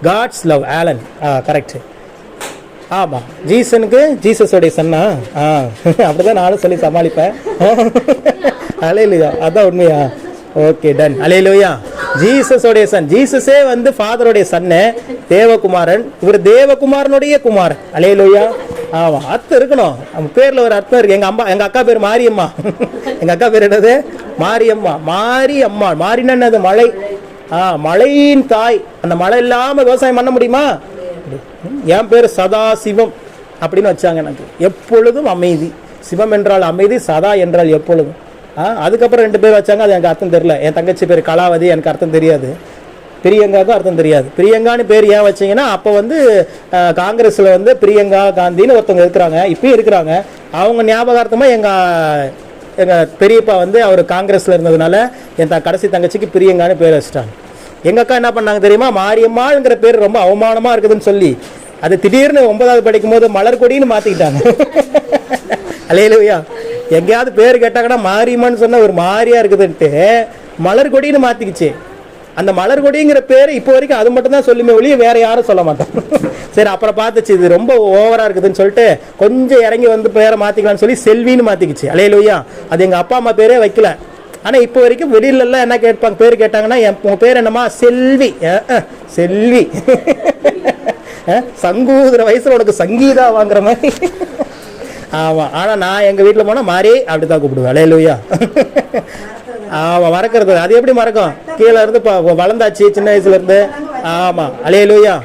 God's love, Alan. Correct. ஆமா. ஜீசனுக்கு ஜீசஸோடைய சன்னா. அப்படிதான் நானும் சொல்லி சமாளிப்பேன். அல்லேலூயா. அதான் உண்மையா? Okay, done. அல்லேலூயா. ஜீசஸோடைய சன். ஜீசஸே வந்து ஃபாதருடைய சன்னு, தேவகுமாரன். இவர் தேவகுமாரனுடைய குமாரன். அல்லேலூயா. ஆமா, அர்த்தம் இருக்கணும். நம்ம பேர்ல ஒரு அர்த்தம் இருக்கு. எங்க அக்கா பேர் மாரியம்மா. எங்க அக்கா பேர் என்னது? மாரியம்மா. மாரியம்மா. மாறினா என்னது? மழை. மழையின் தாய். அந்த மழை இல்லாம விவசாயம் பண்ண முடியுமா? என் பேர் சதா சிவம் அப்படின்னு வச்சாங்க. எனக்கு எப்பொழுதும் அமைதி. சிவம் என்றால் அமைதி, சதா என்றால் எப்பொழுதும். அதுக்கப்புறம் 2 பேர் வச்சாங்க, அது எனக்கு அர்த்தம் தெரியல. என் தங்கச்சி பேர் கலாவதி, எனக்கு அர்த்தம் தெரியாது. பிரியங்காவுக்கும் அர்த்தம் தெரியாது. பிரியங்கான்னு பேர் ஏன் வச்சீங்கன்னா, அப்போ வந்து காங்கிரஸ்ல வந்து பிரியங்கா காந்தின்னு ஒருத்தவங்க இருக்கிறாங்க, இப்பயும் இருக்கிறாங்க. அவங்க ஞாபகார்த்தமா எங்க பெரியப்பா வந்து அவர் காங்கிரஸ்ல இருந்ததுனால என் கடைசி தங்கச்சிக்கு பிரியங்கான்னு பேர் வச்சிட்டாங்க. எங்க அக்கா என்ன பண்ணாங்க தெரியுமா? மாரியம்மாளுங்கிற பேர் ரொம்ப அவமானமா இருக்குதுன்னு சொல்லி அது திடீர்னு 9வது படிக்கும் போது மலர்கொடின்னு மாத்திக்கிட்டாங்க. அல்லேலூயா. எங்கேயாவது பேர் கேட்டாங்கன்னா மாரியம்மான்னு சொன்னா ஒரு மாரியா இருக்குதுன்ட்டு மலர்கொடின்னு மாத்திக்கிச்சு. அந்த மலர்கொடிங்கிற பேர் இப்போ வரைக்கும் அது மட்டும் தான் சொல்லுமே ஒழிய வேற யாரும் சொல்ல மாட்டோம். சரி, அப்புறம் பார்த்துச்சு இது ரொம்ப ஓவரா இருக்குதுன்னு சொல்லிட்டு கொஞ்சம் இறங்கி வந்து பேரை மாத்திக்கலாம்னு சொல்லி செல்வின்னு மாத்திக்கிச்சு. அல்லேலூயா. அது எங்க அப்பா அம்மா பேரே வைக்கல. ஆனா இப்போ வரைக்கும் வெளியில எல்லாம் என்ன கேட்பாங்க, பேர் கேட்டாங்கன்னா உன் பேர் என்னமா? செல்வி. செல்வி. சங்கூதுற வயசுல உனக்கு சங்கீதா வாங்குற மாதிரி. ஆமா. ஆனா நான் எங்க வீட்டுல போனா மாறி அப்படிதான் கூப்பிடுவேன். அல்லேலூயா. ஆமா, மறக்கிறது அது எப்படி மறக்கும்? கீழே இருந்து வளர்ந்தாச்சு சின்ன வயசுல இருந்து. ஆமா. அல்லேலூயா.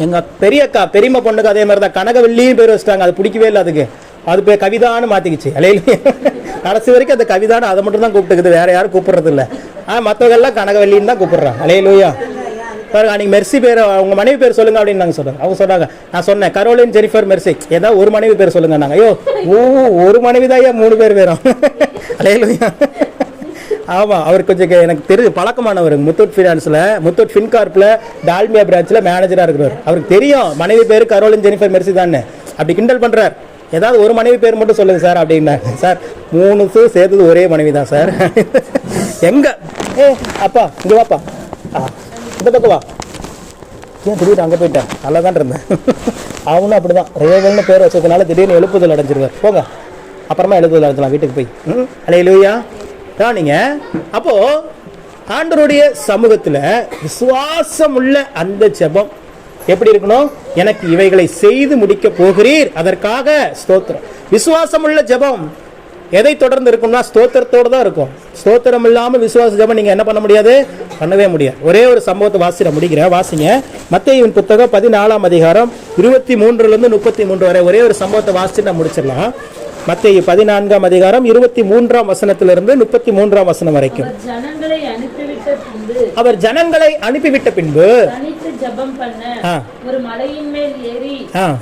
எங்க பெரியக்கா பெரியம்மா பொண்ணுக்கு அதே மாதிரி தான் கனகவல்லின்னு பேர் வச்சுட்டாங்க. அது பிடிக்கவே இல்லை அதுக்கு. அது பேர் கவிதான்னு மாத்திக்கிச்சு. அல்லேலூயா. கடைசி வரைக்கும் அந்த கவிதான்னு அதை மட்டும் தான் கூப்பிட்டுக்குது, வேற யாரும் கூப்பிடுறது இல்லை. மற்றவங்க எல்லாம் கனகவல்லின்னு தான் கூப்பிடுறாங்க. அல்லேலூயா. பாருங்க, அன்னைக்கு மெர்சி பேர் உங்க மனைவி பேர் சொல்லுங்க அப்படின்னு நாங்க சொல்றாங்க. அவங்க சொன்னாங்க, நான் சொன்னேன் கரோலின் ஜெனிஃபர் மெர்சி, ஏதாவது ஒரு மனைவி பேர் சொல்லுங்க. நாங்க ஐயோ ஒரு மனைவி தான் 3 பேர் வேறும். அல்லேலூயா. ஆமா, அவர் கொஞ்சம் எனக்கு தெரிஞ்சு பழக்கமானவர். முத்தூட் ஃபினான்ஸ்ல, முத்தூட் ஃபின்கார்ப்ல டால்மியா பிரான்ச்ல மேனேஜரா இருக்கிறார். அவருக்கு தெரியும் மனைவி பேரு கரோலின் ஜெனிஃபர் மெர்சி தானே. அப்படி கிண்டல் பண்றார். ஏதாவது ஒரு மனைவி பேர் மட்டும் சொல்லுங்க சார் அப்படின்னாங்க. சார் 3 சேர்த்தது ஒரே மனைவி தான் சார். எங்க அப்பா இங்க வாப்பா, இந்த பக்கம் வா. ஏன் திடீர்னு அங்கே போயிட்டேன்? நல்லா தான் இருந்தேன். அவனும் அப்படிதான் ரேவல்னு பேர் வச்சதுனால திடீர்னு எழுப்புதல் அடைஞ்சிருவார். போங்க, அப்புறமா எழுப்புதல் அடைஞ்சலாம் வீட்டுக்கு போய். அல்லேலூயா தான் நீங்க. அப்போ ஆண்டவருடைய சமூகத்துல விசுவாசம் உள்ள அந்த ஜெபம் எப்படி இருக்கணும்? எனக்கு இவைகளை செய்து முடிக்க போகிறீர், அதற்காக ஸ்தோத்திரம். விசுவாசம் உள்ள ஜெபம் எதை தொடர்ந்து இருக்கும்னா ஸ்தோத்திரத்தோடு தான் இருக்கும். ஸ்தோத்திரம் இல்லாம விசுவாச ஜெபம் நீங்க என்ன பண்ண முடியாது? பண்ணவே முடியாது. ஒரே ஒரு சம்பவத்தை வாசிட முடிக்கிறேன். வாசிங்க மத்தேயுவின் புத்தகம் 14ஆம் அதிகாரம் 23 to 33 வரை. ஒரே ஒரு சம்பவத்தை வாசிச்சு நான் முடிச்சிடலாம். மத்தேயு 14ஆம் அதிகாரம் 23ஆம் வசனத்திலிருந்து 33ஆம் வசனம் வரைக்கும். அவர் ஜனங்களை அனுப்பிவிட்ட பின்பு ஜெபம் பண்ண ஒரு மலையின் மேல் ஏறி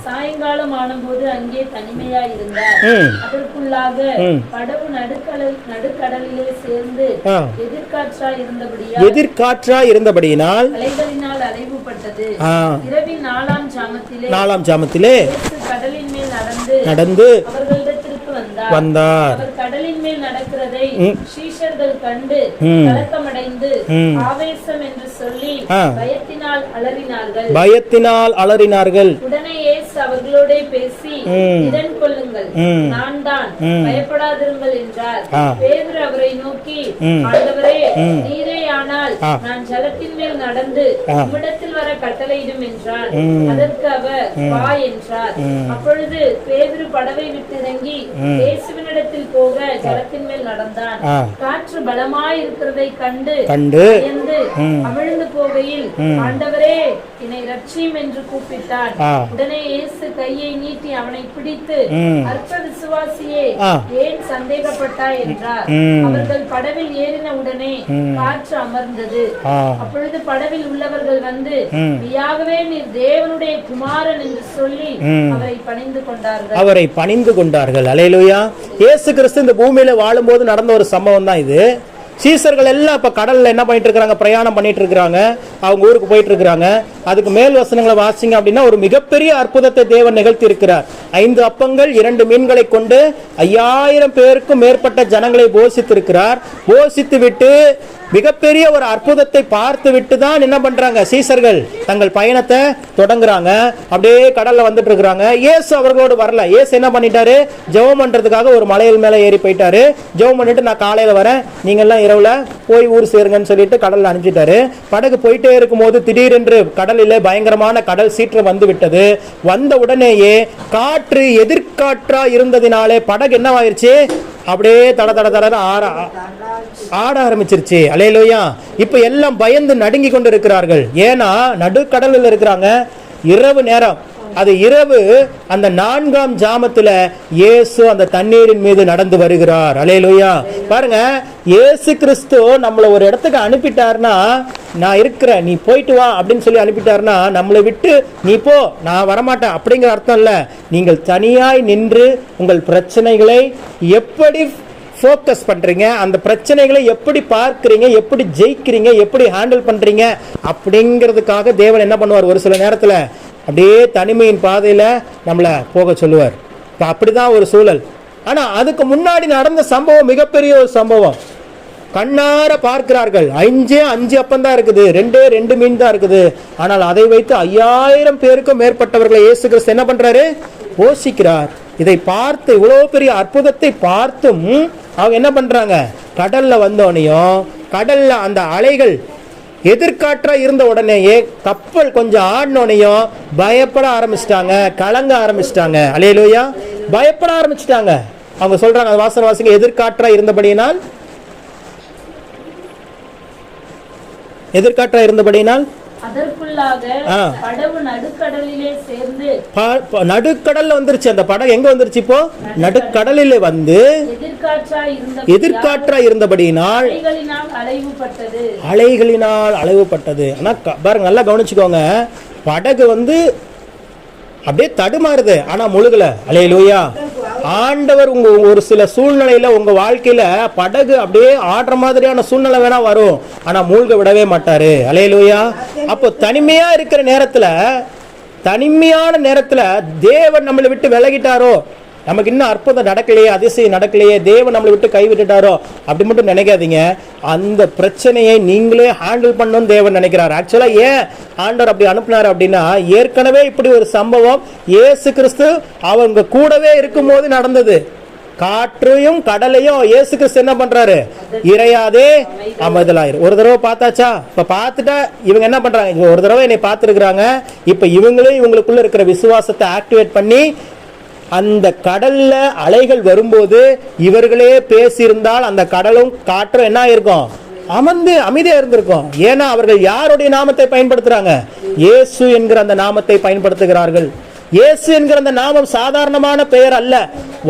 சாயங்காலம் ஆனபோது அங்கே தனிமையா இருந்தார். அதற்குள்ளாக படகு நடுக்கடலிலே சேர்ந்து எதிர்காற்றா இருந்தபடியினால் அலைகளினால் அலைவுபட்டது. இரவின் 4ஆம் ஜாமத்திலே கடலின் மேல் நடந்து அவர்களிடத்திற்கு வந்தார். அவர் கடலின் மேல் நடக்கிறதை சீஷர்கள் கண்டு கலக்கமடைந்து ஆவேசம் என்று சொல்லி பயத்தினால் அலறினார்கள். உடனே இயேசு அவர்களோட பேசி, இதன் கொள்ளுங்கள், நான் தான், பயப்படாதிருங்கள் என்றார். பேதுரு அவரை நோக்கி, ஆண்டவரே, நீரே ஆனால் நான் ஜலத்தின் மேல் நடந்து உம்மிடத்தில் வர கட்டளையிடும் என்றார். அதற்கு அவர், வா என்றார். அப்பொழுது பேதுரு படவை விட்டு இறங்கி இயேசுவினிடத்தில் போக ஜலத்தின் மேல் நடந்தான். காற்று பலமாய் இருக்கிறதை கண்டு அமிழ்ந்து போகையில், ஆண்டவரே, என்னை ரட்சியும் என்று கூப்பிட்டான். உடனே இயேசு கையை நீட்டி அவனை பிடித்து, அற்ப விசுவாசியே, ஏன் சந்தேகப்பட்டாய் என்றார். அவர்கள் படவில் ஏறின உடனே காற்று அமர்ந்தது. அப்பொழுது படவில் உள்ளவர்கள் வந்து, மெய்யாகவே நீர் தேவனுடைய குமாரன் என்று சொல்லி அவரை பணிந்து கொண்டார்கள். அல்லேலூயா. இயேசு கிறிஸ்து இந்த பூமியில வாழும்போது நடந்த ஒரு சம்பவம் தான் இது. சீசர்கள் எல்லாம் இப்ப கடல்ல என்ன பண்ணிட்டு இருக்காங்க? பிரயாணம் பண்ணிட்டு இருக்காங்க. அவங்க ஊருக்கு போயிட்டு இருக்காங்க. அதுக்கு மேல் வசனங்களை வாசிங்க அப்படின்னா ஒரு மிகப்பெரிய அற்புதத்தை தேவன் நிகழ்த்தி இருக்கிறார். 5 அப்பங்கள் 2 மீன்களை கொண்டு 5000 பேருக்கும் மேற்பட்ட ஜனங்களை போஷித்து இருக்கிறார். போஷித்து விட்டு மிகப்பெரிய ஒரு அற்புதத்தை பார்த்து விட்டு தான் என்ன பண்றாங்க? சீசர்கள் தங்கள் பயணத்தை தொடங்குறாங்க. அப்படியே கடல்ல வந்துட்டு இருக்கிறாங்க. இயேசு அவர்களோடு வரல. இயேசு என்ன பண்ணிட்டாரு? ஜெபம் பண்றதுக்காக ஒரு மலையில் மேல ஏறி போயிட்டாரு. ஜெபம் பண்ணிட்டு நான் காலையில வரேன், நீங்க எல்லாம் இரவுல போய் ஊர் சேருங்கன்னு சொல்லிட்டு கடல்ல அனுப்பிச்சிட்டாரு. படகு போயிட்டே இருக்கும் போது திடீரென்று கடலிலே பயங்கரமான கடல் சீற்றம் வந்து விட்டது. வந்த உடனேயே காற்று எதிர்காற்றா இருந்ததினாலே படகு என்னவாயிருச்சு? அப்படியே தட தட தட ஆட ஆரம்பிச்சிருச்சு. அல்லேலூயா. இப்ப எல்லாம் பயந்து நடுங்கி கொண்டு இருக்கிறார்கள். ஏன்னா நடுக்கடலில் இருக்கிறாங்க. இரவு நேரம். அது இரவு. அந்த 4ஆம் ஜாமத்துல இயேசு அந்த தண்ணீரின் மீது நடந்து வருகிறார். அல்லேலூயா. பாருங்க, இயேசு கிறிஸ்து நம்மளை ஒரு இடத்துக்கு அனுப்பிட்டாருன்னா, நான் இருக்கிறேன், நீ போயிட்டு வா அப்படின்னு சொல்லி அனுப்பிட்டாருன்னா, நம்மளை விட்டு நீ போ, நான் வரமாட்டேன் அப்படிங்கிற அர்த்தம் இல்ல. நீங்கள் தனியாய் நின்று உங்கள் பிரச்சனைகளை எப்படி ஃபோக்கஸ் பண்றீங்க, அந்த பிரச்சனைகளை எப்படி பார்க்கிறீங்க, எப்படி ஜெயிக்கிறீங்க, எப்படி ஹேண்டில் பண்றீங்க அப்படிங்கிறதுக்காக தேவன் என்ன பண்ணுவார்? ஒரு சில நேரத்துல அப்படியே தனிமையின் பாதையில நம்மளை போக சொல்லுவார். அப்படிதான் ஒரு சூழல். ஆனா அதுக்கு முன்னாடி நடந்த சம்பவம் மிகப்பெரிய ஒரு சம்பவம். கண்ணார பார்க்கிறார்கள். 5 அப்பம் தான் இருக்குது, 2 மீன் தான் இருக்குது. ஆனால் அதை வைத்து 5000 பேருக்கும் மேற்பட்டவர்களை இயேசு கிறிஸ்து என்ன பண்றாரு? போஷிக்கிறார். இதை பார்த்து, இவ்வளவு பெரிய அற்புதத்தை பார்த்தும் அவங்க என்ன பண்றாங்க? கடல்ல வந்தோனையும், கடல்ல அந்த அலைகள் எதிர்காற்றா இருந்த உடனேயே கப்பல் கொஞ்சம் ஆடினோனையும் பயப்பட ஆரம்பிச்சிட்டாங்க, கலங்க ஆரம்பிச்சிட்டாங்க. அல்லேலூயா. பயப்பட ஆரம்பிச்சிட்டாங்க. அவங்க சொல்றாங்க, அது வாசனை எதிர்காற்றா இருந்தபடியினால் அதற்குள்ளாக படகு நடுக்கடலிலே சேர்ந்து, நடுக்கடல்ல வந்துருச்சு. அந்த படகு எங்க வந்துருச்சு? இப்போ நடுக்கடலிலே வந்து எதிர்காற்றா இருந்தபடியினால் அலைகளினால் அலைவுபட்டது. ஆனா பாருங்க, நல்லா கவனிச்சுக்கோங்க. படகு வந்து அப்படியே தடுமாறுது, ஆனா முழுகல. அல்லேலூயா. ஆண்டவர் உங்க ஒரு சில சூழ்நிலையில உங்க வாழ்க்கையில படகு அப்படியே ஆடுற மாதிரியான சூழ்நிலை வேணா வரும், ஆனா மூழ்க விடவே மாட்டாரு. அல்லேலூயா. அப்போ தனிமையா இருக்கிற நேரத்துல, தனிமையான நேரத்துல தேவன் நம்மளை விட்டு விலகிட்டாரோ, நமக்கு இன்னும் அற்புதம் நடக்கலையே, அதிசயம் நடக்கலையே, தேவன் நம்மளை விட்டு கைவிட்டுட்டாரோ அப்படி மட்டும் நினைக்காதீங்க. அந்த பிரச்சனையை நீங்களே ஹேண்டில் பண்ணணும்னு தேவன் நினைக்கிறார். ஆக்சுவலா ஏன் ஆண்டவர் அப்படி அனுப்புனாரு அப்படின்னா, ஏற்கனவே இப்படி ஒரு சம்பவம் இயேசு கிறிஸ்து அவங்க கூடவே இருக்கும் போது நடந்தது. காற்றையும் கடலையும் இயேசு கிறிஸ்து என்ன பண்றாரு? இறையாதே அமைதலாயிரு. ஒரு தடவை பார்த்தாச்சா? இப்ப பார்த்துட்டா இவங்க என்ன பண்றாங்க? ஒரு தடவை என்னை பார்த்துருக்குறாங்க. இப்ப இவங்களே இவங்களுக்குள்ள இருக்கிற விசுவாசத்தை ஆக்டிவேட் பண்ணி அந்த கடல்ல அலைகள் வரும்போது இவர்களே பேசியிருந்தால் அந்த கடலும் காற்றும் என்ன இருக்கும்? அமர்ந்து அமைதியா இருந்திருக்கும். ஏன்னா அவர்கள் யாருடைய நாமத்தை பயன்படுத்துறாங்க? இயேசு என்கிற அந்த நாமத்தை பயன்படுத்துகிறார்கள். இயேசு என்கிற அந்த நாமம் சாதாரணமான பெயர் அல்ல.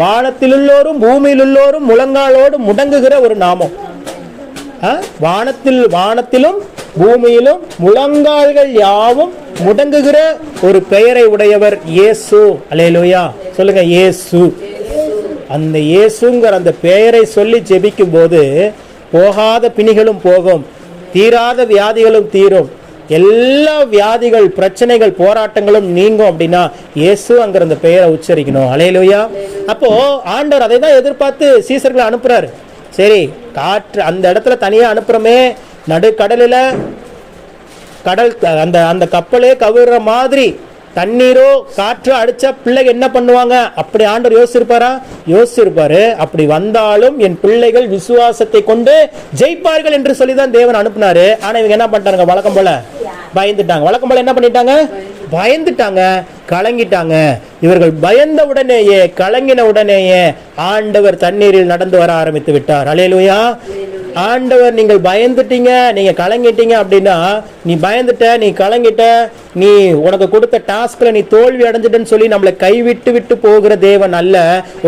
வானத்தில் உள்ளோரும் பூமியில் உள்ளோரும் முழங்காலோடு முடங்குகிற ஒரு நாமம். வானத்திலும் பூமியிலும் முழங்கால்கள் யாவும் முடங்குகிற ஒரு பெயரை உடையவர் இயேசு. அல்லேலூயா. சொல்லுங்க, இயேசு. அந்த இயேசுங்கிற அந்த பெயரை சொல்லி ஜெபிக்கும் போது போகாத பிணிகளும் போகும், தீராத வியாதிகளும் தீரும், எல்லா வியாதிகள், பிரச்சனைகள், போராட்டங்களும் நீங்கும். அப்படின்னா இயேசுங்கிற அந்த பெயரை உச்சரிக்கணும். அல்லேலூயா. அப்போ ஆண்டவர் அதை தான் எதிர்பார்த்து சீசர்களை அனுப்புறாரு. சரி, காற்று அந்த இடத்துல தனியா அனுப்புறமே, நடுக்கடலில் கடல் அந்த அந்த கப்பலே கவிற மாதிரி தண்ணீரோ காற்று அடிச்சா பிள்ளைகள் என்ன பண்ணுவாங்க? அப்படி ஆண்டவர் யோசிச்சிருப்பாரு. அப்படி வந்தாலும் என் பிள்ளைகள் விசுவாசத்தை கொண்டு ஜெயிப்பார்கள் என்று சொல்லிதான் தேவன் அனுப்புனாரு. ஆனா இவங்க என்ன பண்ணிட்டாங்க? வழக்கம் போல பயந்துட்டாங்க. வழக்கம் போல என்ன பண்ணிட்டாங்க? பயந்துட்டாங்க, கலங்கிட்டாங்க. இவர்கள் பயந்த உடனேயே, கலங்கின உடனேயே ஆண்டவர் தண்ணீரில் நடந்து வர ஆரம்பித்து விட்டார். அல்லேலூயா. ஆண்டவர், நீங்கள் பயந்துட்டீங்க, நீங்க கலங்கிட்டீங்க அப்படின்னா, நீ பயந்துட்ட, நீ கலங்கிட்ட, நீ உனக்கு கொடுத்த டாஸ்க்ல நீ தோல்வி அடைஞ்சிட்டன்னு சொல்லி நம்மளை கைவிட்டு விட்டு போகிற தேவன் அல்ல,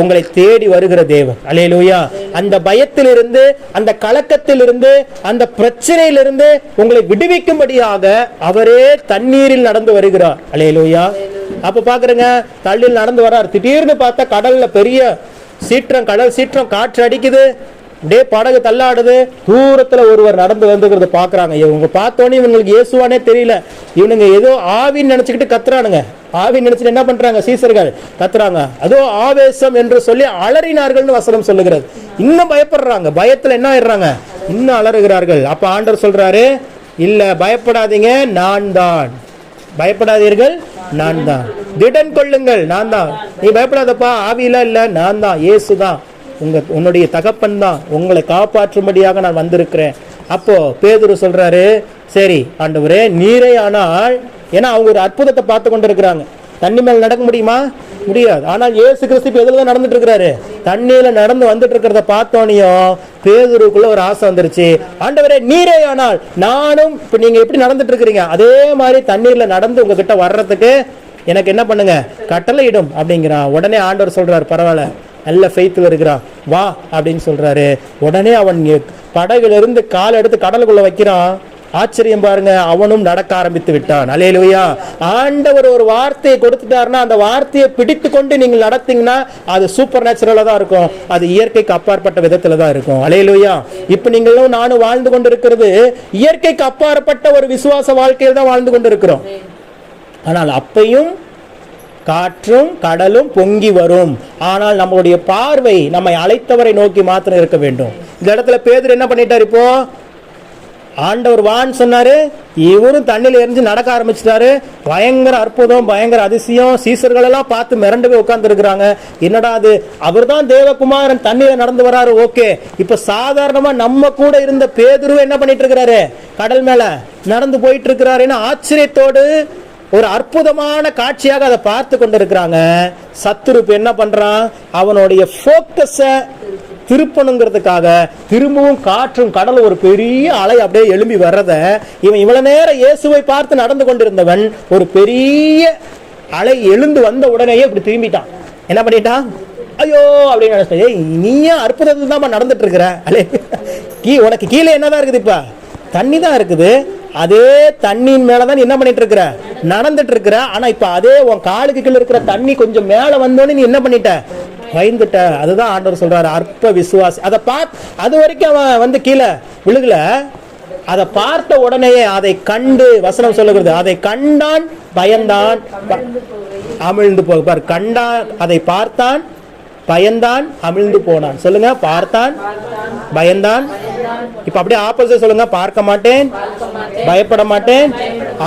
உங்களை தேடி வருகிற தேவன். அல்லேலூயா. அந்த பயத்திலிருந்து, அந்த கலக்கத்திலிருந்து, அந்த பிரச்சனையிலிருந்து உங்களை விடுவிக்கும்படியாக அவரே தண்ணீரில் நடந்து வருகிறார். அல்லேலூயா. அப்ப பாக்குறேங்க, தள்ளில் நடந்து வர்றார். திடீர்னு பார்த்தா கடல்ல பெரிய சீற்றம், கடல் சீற்றம், காற்று அடிக்குது, அப்படியே படகு தள்ளாடுது. தூரத்துல ஒருவர் நடந்து வந்துக்கிறத பாக்குறாங்க. இவங்க பார்த்தோன்னே இவங்களுக்கு இயேசுவானே தெரியல. இவனுங்க ஏதோ ஆவின்னு நினைச்சுக்கிட்டு கத்துறானுங்க. ஆவின்னு நினைச்சிட்டு என்ன பண்றாங்க? சீசர்கள் கத்துறாங்க. அதோ ஆவேசம் என்று சொல்லி அலறினார்கள்னு வசனம் சொல்லுகிறது. இன்னும் பயப்படுறாங்க. பயத்துல என்ன ஆயிடுறாங்க? இன்னும் அலறுகிறார்கள். அப்ப ஆண்டவர் சொல்றாரு, இல்ல பயப்படாதீங்க, நான் தான். பயப்படாதீர்கள், நான் தான். திடன் கொள்ளுங்கள், நான் தான். நீ பயப்படாதப்பா, ஆவியெல்லாம் இல்ல, நான் தான், இயேசு தான், உன்னுடைய தகப்பன் தான், உங்களை காப்பாற்றும்படியாக நான் வந்திருக்கிறேன். அப்போ பேதுரு சொல்றாரு, சரி ஆண்டவரே நீரே ஆனால், ஏன்னா அவங்க ஒரு அற்புதத்தை பார்த்து கொண்டு இருக்கிறாங்க. தண்ணி மேல நடக்க முடியுமா? முடியாது. ஆனால் இயேசு கிறிஸ்து எதுல தான் நடந்துட்டு இருக்கிறாரு? தண்ணியில நடந்து வந்துட்டு இருக்கிறத பார்த்தோனையும் பேதுருக்குள்ள ஒரு ஆசை வந்துருச்சு. ஆண்டவரே நீரே ஆனால் நானும், இப்ப நீங்க எப்படி நடந்துட்டு இருக்கிறீங்க அதே மாதிரி தண்ணீர்ல நடந்து உங்ககிட்ட வர்றதுக்கு எனக்கு என்ன பண்ணுங்க? கட்டளை இடும் அப்படிங்கிறான். உடனே ஆண்டவர் சொல்றாரு, பரவாயில்ல, நல்ல ஃபெய்த்தில் இருக்கிறான், வா அப்படின்னு சொல்றாரு. உடனே அவன் படகுல இருந்து கால் எடுத்து கடலுக்குள்ள வைக்கிறான். ஆச்சரியம் பாருங்க, அவனும் நடக்க ஆரம்பித்து விட்டான். அல்லேலூயா. ஆண்டவர் ஒரு வார்த்தையை கொடுத்துட்டாருன்னா அந்த வார்த்தையை பிடித்து கொண்டு நீங்கள் நடத்தீங்கன்னா அது சூப்பர் நேச்சுரலா தான் இருக்கும். அது இயற்கைக்கு அப்பாற்பட்ட விதத்துல தான் இருக்கும். அல்லேலூயா. இப்ப நீங்களும் நானும் வாழ்ந்து கொண்டு இருக்கிறது இயற்கைக்கு அப்பாற்பட்ட ஒரு விசுவாச வாழ்க்கையில் தான் வாழ்ந்து கொண்டு இருக்கிறோம். ஆனால் அப்பையும் காற்றும் கடலும் பொங்கி வரும். ஆனால் நம்மளுடைய பார்வை நம்மை அழைத்தவரை நோக்கி மாத்திரம் இருக்க வேண்டும். இந்த இடத்துல பேதுரு என்ன பண்ணிட்டாரு? இப்போ ஆண்டவர் வான்னு சொன்னாரு, இவரும் தண்ணியில எரிஞ்சு நடக்க ஆரம்பிச்சிட்டாரு. பயங்கர அற்புதம், பயங்கர அதிசயம். சீசர்கள் எல்லாம் பார்த்து மிரண்டு போய் உட்கார்ந்து இருக்கிறாங்க. என்னடா அது, அவர் தான் தேவகுமாரன், தண்ணியில நடந்து வராரு. ஓகே, இப்ப சாதாரணமா நம்ம கூட இருந்த பேதுரு என்ன பண்ணிட்டு இருக்கிறாரு? கடல் மேல நடந்து போயிட்டு இருக்கிறாருன்னு ஆச்சரியத்தோடு ஒரு அற்புதமான காட்சியாக அதை பார்த்து கொண்டு இருக்கிறாங்க. சத்துருப்பு என்ன பண்றான்? அவனுடைய போக்கஸை திருப்பணுங்கிறதுக்காக திரும்பவும் காற்றும் கடலும் ஒரு பெரிய அலை அப்படியே எழும்பி வர்றத, இவன் இவ்வளவு நேரம் இயேசுவை பார்த்து நடந்து கொண்டிருந்தவன் ஒரு பெரிய அலை எழுந்து வந்த உடனேயே இப்படி திரும்பிட்டான். என்ன பண்ணிட்டான்? ஐயோ அப்படின்னு நினைச்சேன். நீயே அற்புதத்தில் தான் நடந்துட்டு இருக்கிற. அலே, உனக்கு கீழே என்னதான் இருக்குது? இப்ப தண்ணி தான் இருக்குது. அதே தண்ணியின் மேலதான் என்ன பண்ணிட்டு இருக்கிற? நடந்துட்டு இருக்கிற. ஆனா இப்ப அதே உன் காலுக்கு கீழே இருக்கிற தண்ணி கொஞ்சம் மேல வந்தோன்னு நீ என்ன பண்ணிட்ட? பயந்துட்ட. அதுதான் ஆண்டவர் சொல்றாரு, அற்ப விசுவாசி. அதை அது வரைக்கும் அவன் வந்து கீழே விழுகல. அதை பார்த்த உடனேயே அதை கண்டு, வசனம் சொல்லுகிறது, அதை கண்டான், பயந்தான், அமிழ்ந்து போக. கண்டான், அதை பார்த்தான், பயந்தான், அமிழ்ந்து போனான். சொல்லுங்க, பார்த்தான், பயந்தான். இப்ப அப்படியே ஆப்போசிட் சொல்லுங்க, பார்க்க மாட்டேன், பயப்பட மாட்டேன்,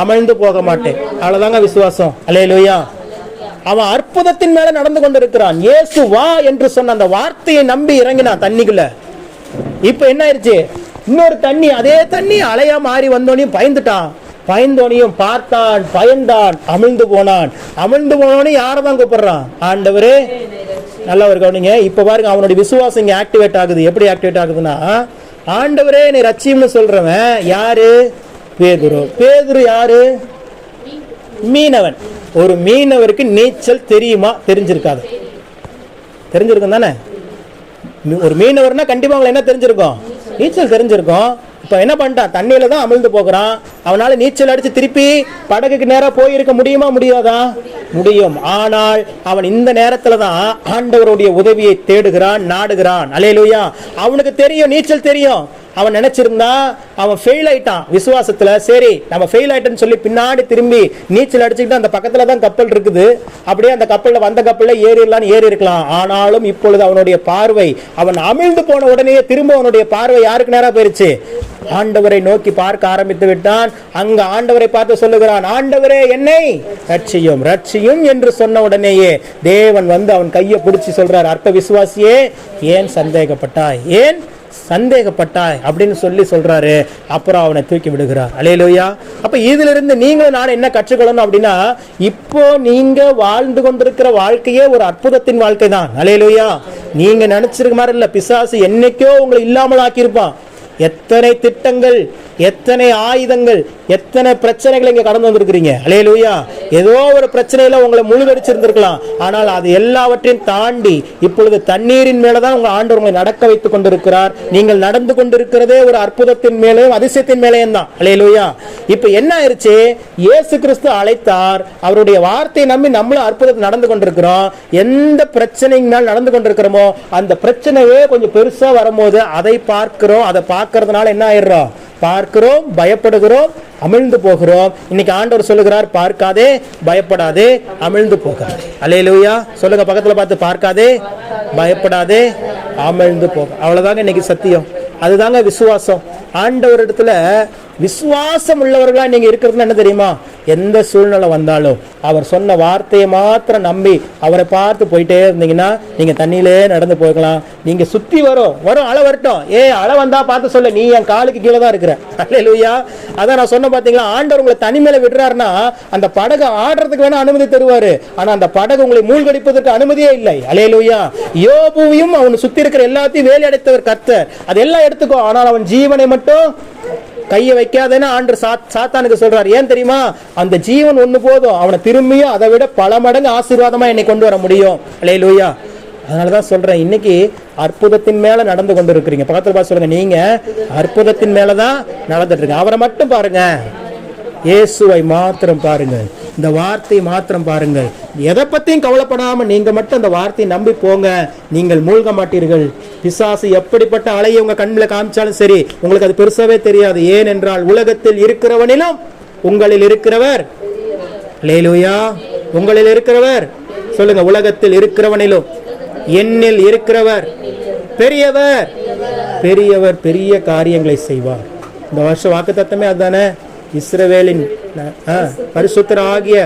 அமிழ்ந்து போக மாட்டேன். அவ்வளவுதாங்க விசுவாசம். அல்லேலூயா. அவன் அற்புதத்தின் மேல நடந்து கொண்டிருக்கிறான். இயேசு வா என்று சொன்ன அந்த வார்த்தையை நம்பி இறங்கினான் தண்ணிக்குள்ள. இப்ப என்ன ஆயிடுச்சு, இன்னொரு தண்ணி, அதே தண்ணி அலையா மாறி வந்தோனையும் பயந்துட்டான். பயந்தோனையும் பார்த்தான், பயந்தான், அமிழ்ந்து போனான். அமிழ்ந்து போனோனையும் யாரதான் கூப்பிடுறான், ஆண்டவரே. நல்லா ஒரு கவனிங்க. இப்ப பாருங்க, அவனுடைய விசுவாசம் இங்க ஆக்டிவேட் ஆகுது. எப்படி ஆக்டிவேட் ஆகுதுன்னா, ஆண்டவரே என்னை ரட்சியம்னு சொல்றவன் யாரு, பேதுரு. பேதுரு யாரு, மீனவன். ஒரு மீனவருக்கு நீச்சல் தெரியுமா, தெரிஞ்சிருக்காது? தெரிஞ்சிருக்கும் தானே. ஒரு மீனவர்னா கண்டிப்பா அவங்க என்ன தெரிஞ்சிருக்கும், நீச்சல் தெரிஞ்சிருக்கும். இப்ப என்ன பண்ணிட்டான், தண்ணியில தான் அமிழ்ந்து போகிறான். அவனால நீச்சல் அடிச்சு திருப்பி படகுக்கு நேரா போயிருக்க முடியுமா, முடியாதா? முடியும். ஆனால் அவன் இந்த நேரத்துல தான் ஆண்டவருடைய உதவியை தேடுகிறான், நாடுகிறான். அல்லேலூயா. அவனுக்கு தெரியும், நீச்சல் தெரியும். அவன் நினைச்சிருந்தா அவன் ஃபெயில் ஆயிட்டான் விசுவாசத்துல. சரி, நம்ம ஃபெயில் ஆயிட்டோன்னு சொல்லி பின்னாடி திரும்பி நீச்சல் அடிச்சுக்கிட்டு அந்த பக்கத்துல தான் கப்பல் இருக்குது, அப்படியே அந்த கப்பல்ல வந்த கப்பல்ல ஏறிடலான்னு ஏறி இருக்கலாம். ஆனாலும் இப்பொழுது அவனுடைய பார்வை, அவன் அமிழ்ந்து போன உடனே திரும்ப அவனுடைய பார்வை யாருக்கு நேரா போயிருச்சு, ஆண்டவரை நோக்கி பார்க்க ஆரம்பித்து விட்டான். அங்க ஆண்டவரை பார்த்து சொல்லுகிறான், ஆண்டவரே என்னை ரட்சியும், ரட்சியும் என்று சொன்ன உடனேயே தேவன் வந்து அவன் கையை பிடிச்சி சொல்றார், அற்ப விசுவாசியே, ஏன் சந்தேகப்பட்டாய், ஏன் சந்தேகப்பட்டாய் அப்படின்னு சொல்லி சொல்றாரு. அப்புறம் அவனை தூக்கி விடுகிறார். அல்லேலூயா. அப்ப இதுல இருந்து நீங்களும் நான் என்ன கற்றுக்கொள்ளணும் அப்படின்னா, இப்போ நீங்க வாழ்ந்து கொண்டிருக்கிற வாழ்க்கையே ஒரு அற்புதத்தின் வாழ்க்கை தான். அல்லேலூயா. நீங்க நினைச்சிருக்க மாதிரி இல்ல, பிசாசு என்னைக்கோ உங்களை இல்லாமல் ஆக்கியிருப்பான். எத்தனை திட்டங்கள், எத்தனை ஆயுதங்கள், எத்தனை பிரச்சனைகளை இங்க கடந்து வந்திருக்கிறீங்க. அல்லேலூயா. ஏதோ ஒரு பிரச்சனையில உங்களை முழுவடிச்சிருந்திருக்கலாம். ஆனால் அது எல்லாவற்றையும் தாண்டி இப்பொழுது தண்ணீரின் மேலதான் உங்க ஆண்டவர் உங்களை நடக்க வைத்துக் கொண்டிருக்கிறார். நீங்கள் நடந்து கொண்டிருக்கிறதே ஒரு அற்புதத்தின் மேலேயும் அதிசயத்தின் மேலேயும் தான். அல்லேலூயா. இப்ப என்ன ஆயிருச்சு, இயேசு கிறிஸ்து அழைத்தார். அவருடைய வார்த்தையை நம்பி நம்மளும் அற்புதத்தை நடந்து கொண்டிருக்கிறோம். எந்த பிரச்சனையினால் நடந்து கொண்டிருக்கிறோமோ அந்த பிரச்சனையே கொஞ்சம் பெருசா வரும்போது அதை பார்க்கிறோம். அதை பார்க்கறதுனால என்ன ஆயிடுறோம், பார்க்கிறோம், பயப்படுகிறோம், அமிழ்ந்து போகிறோம். இன்னைக்கு ஆண்டவர் சொல்லுகிறார், பார்க்காதே, பயப்படாதே, அமிழ்ந்து போகாதே. அல்லேலூயா. சொல்லுங்க பக்கத்துல பார்த்து, பார்க்காதே, பயப்படாதே, அமிழ்ந்து போக. அவ்வளவுதாங்க இன்னைக்கு சத்தியம். அதுதாங்க விசுவாசம். ஆண்டவர் இடத்துல விசுவாசம் உள்ளவர்களா நீங்க இருக்கிறது என்ன தெரியுமா, எந்த சூழ்நிலை வந்தாலும் அவர் சொன்ன வார்த்தையை மாத்திரம் நம்பி அவரை பார்த்து போயிட்டே இருந்தீங்கன்னா நீங்க தண்ணியிலே நடந்து போய்க்கலாம். நீங்க சுத்தி வரும் அலை வரட்டும், அலை வந்தா பார்த்து சொல்ல, நீ என் காலுக்கு கீழே தான் இருக்கிற. அல்லேலூயா. அதான் நான் சொன்ன பாத்தீங்களா, ஆண்டவர் உங்களை தனிமையில விடுறாருன்னா அந்த படகு ஆடுறதுக்கு வேணா அனுமதி தருவாரு. ஆனா அந்த படகு உங்களை மூழ்கடிப்பதற்கு அனுமதியே இல்லை. அல்லேலூயா. யோபுவையும் அவன் சுத்தி இருக்கிற எல்லாத்தையும் வேலை அடைத்தவர் கர்த்தர். அதெல்லாம் எடுத்துக்கோ, ஆனால் அவன் ஜீவனை மட்டும் கையை வைக்காதேன்னு ஆண்டு சாத்தானுக்கு சொல்றாரு. ஏன் தெரியுமா, அந்த ஜீவன் ஒண்ணு போதும், அவனை திரும்பியும் அதை விட பல மடங்கு ஆசீர்வாதமா என்னை கொண்டு வர முடியும். அல்லேலூயா. அதனாலதான் சொல்றேன், இன்னைக்கு அற்புதத்தின் மேல நடந்து கொண்டு இருக்கிறீங்க. பக்கத்துல பார்த்து சொல்லுங்க, நீங்க அற்புதத்தின் மேலதான் நடந்துட்டு இருக்கீங்க. அவரை மட்டும் பாருங்க, இயேசுவை மாத்திரம் பாருங்க, இந்த வார்த்தையை மாத்திரம் பாருங்கள். எதை பத்தியும் கவலைப்படாம நீங்க மட்டும் அந்த வார்த்தையை நம்பி போங்க, நீங்கள் மூழ்க மாட்டீர்கள். பிசாசு எப்படிப்பட்ட அலையை உங்க கண்ணில் காமிச்சாலும் சரி, உங்களுக்கு அது பெருசாவே தெரியாது. ஏனென்றால் உலகத்தில் இருக்கிறவனிலும் உங்களில் இருக்கிறவர், அல்லேலூயா, உங்களில் இருக்கிறவர், சொல்லுங்க, உலகத்தில் இருக்கிறவனிலும் என்னில் இருக்கிறவர் பெரியவர், பெரியவர் பெரிய காரியங்களை செய்வார். இந்த வருஷ வாக்குத்தத்தமே அதுதானே. இஸ்ரவேலின் பரிசுத்தர் ஆகிய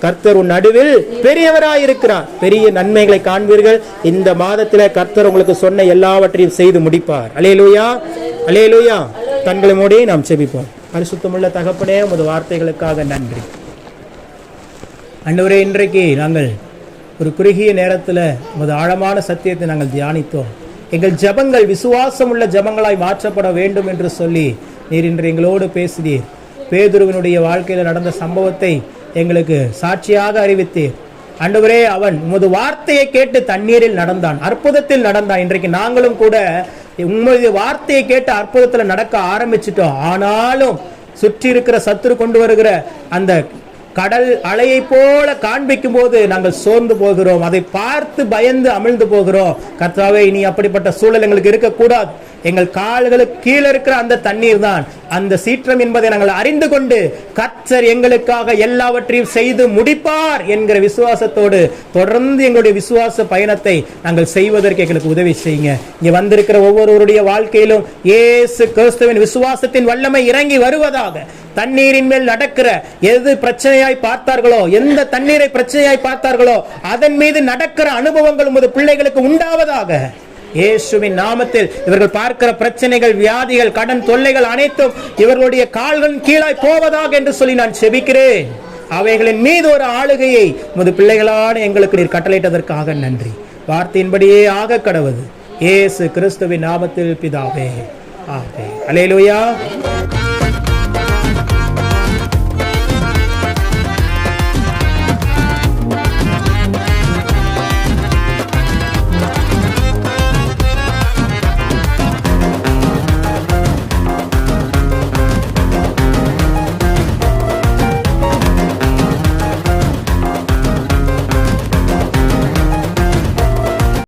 கர்த்தர் உன் நடுவில் பெரியவராயிருக்கிறார், பெரிய நன்மைகளை காண்பீர்கள். இந்த மாதத்திலே கர்த்தர் உங்களுக்கு சொன்ன எல்லாவற்றையும் செய்து முடிப்பார். அல்லேலூயா, அல்லேலூயா. கண்களை மூடி நாம் செபிப்போம். பரிசுத்தமுள்ள தகப்பனே, உமது வார்த்தைகளுக்காக நன்றி. ஆண்டவரே, இன்றைக்கு நாங்கள் ஒரு குறுகிய நேரத்தில் உமது ஆழமான சத்தியத்தை நாங்கள் தியானித்தோம். எங்கள் ஜெபங்கள் விசுவாசம் உள்ள ஜெபங்களாய் மாற்றப்பட வேண்டும் என்று சொல்லி நீர் இன்று எங்களோடு பேசினீர். பேதுருவினுடைய வாழ்க்கையில் நடந்த சம்பவத்தை எங்களுக்கு சாட்சியாக அறிவித்தீர். ஆண்டவரே, அவன் உமது வார்த்தையை கேட்டு தண்ணீரில் நடந்தான், அற்புதத்தில் நடந்தான். இன்றைக்கு நாங்களும் கூட உங்களுடைய வார்த்தையை கேட்டு அற்புதத்தில் நடக்க ஆரம்பிச்சிட்டோம். ஆனாலும் சுற்றி இருக்கிற சத்துரு கொண்டு வருகிற அந்த கடல் அலையை போல காண்பிக்கும் போது நாங்கள் சோர்ந்து போகிறோம், அதை பார்த்து பயந்து அமிழ்ந்து போகிறோம். கர்த்தாவே, இனி அப்படிப்பட்ட சூழல் எங்களுக்கு இருக்கக்கூடாது. எங்கள் கால்களுக்கு கீழே இருக்கிற அந்த தண்ணீர் தான் அந்த சீற்றம் என்பதை நாங்கள் அறிந்து கொண்டு கர்த்தர் எங்களுக்காக எல்லாவற்றையும் செய்து முடிப்பார் என்கிற விசுவாசத்தோடு தொடர்ந்து எங்களுடைய விசுவாச பயணத்தை நாங்கள் செய்வதற்கு எங்களுக்கு உதவி செய்யுங்க. இங்க வந்திருக்கிற ஒவ்வொருவருடைய வாழ்க்கையிலும் இயேசு கிறிஸ்துவின் விசுவாசத்தின் வல்லமை இறங்கி வருவதாக. தண்ணீரின் மேல் நடக்கிற எது பிரச்சனையாய் பார்த்தார்களோ, எந்த தண்ணீரை பிரச்சனையாய் பார்த்தார்களோ அதன் மீது நடக்கிற அனுபவங்கள் உமது பிள்ளைகளுக்கு உண்டாவதாக. இயேசுவின் நாமத்தில் இவர்கள் பார்க்கிற பிரச்சனைகள், வியாதிகள், கடன் தொல்லைகள் அனைத்தும் இவர்களுடைய கால்களின் கீழாய் போவதாக என்று சொல்லி நான் செபிக்கிறேன். அவைகளின் மீது ஒரு ஆளுகையை உமது பிள்ளைகளான எங்களுக்கு நீர் கட்டளையிட்டதற்காக நன்றி. வார்த்தையின்படியே ஆக கடவது. இயேசு கிறிஸ்துவின் நாமத்தில் பிதாவே, ஆமென். அல்லேலூயா.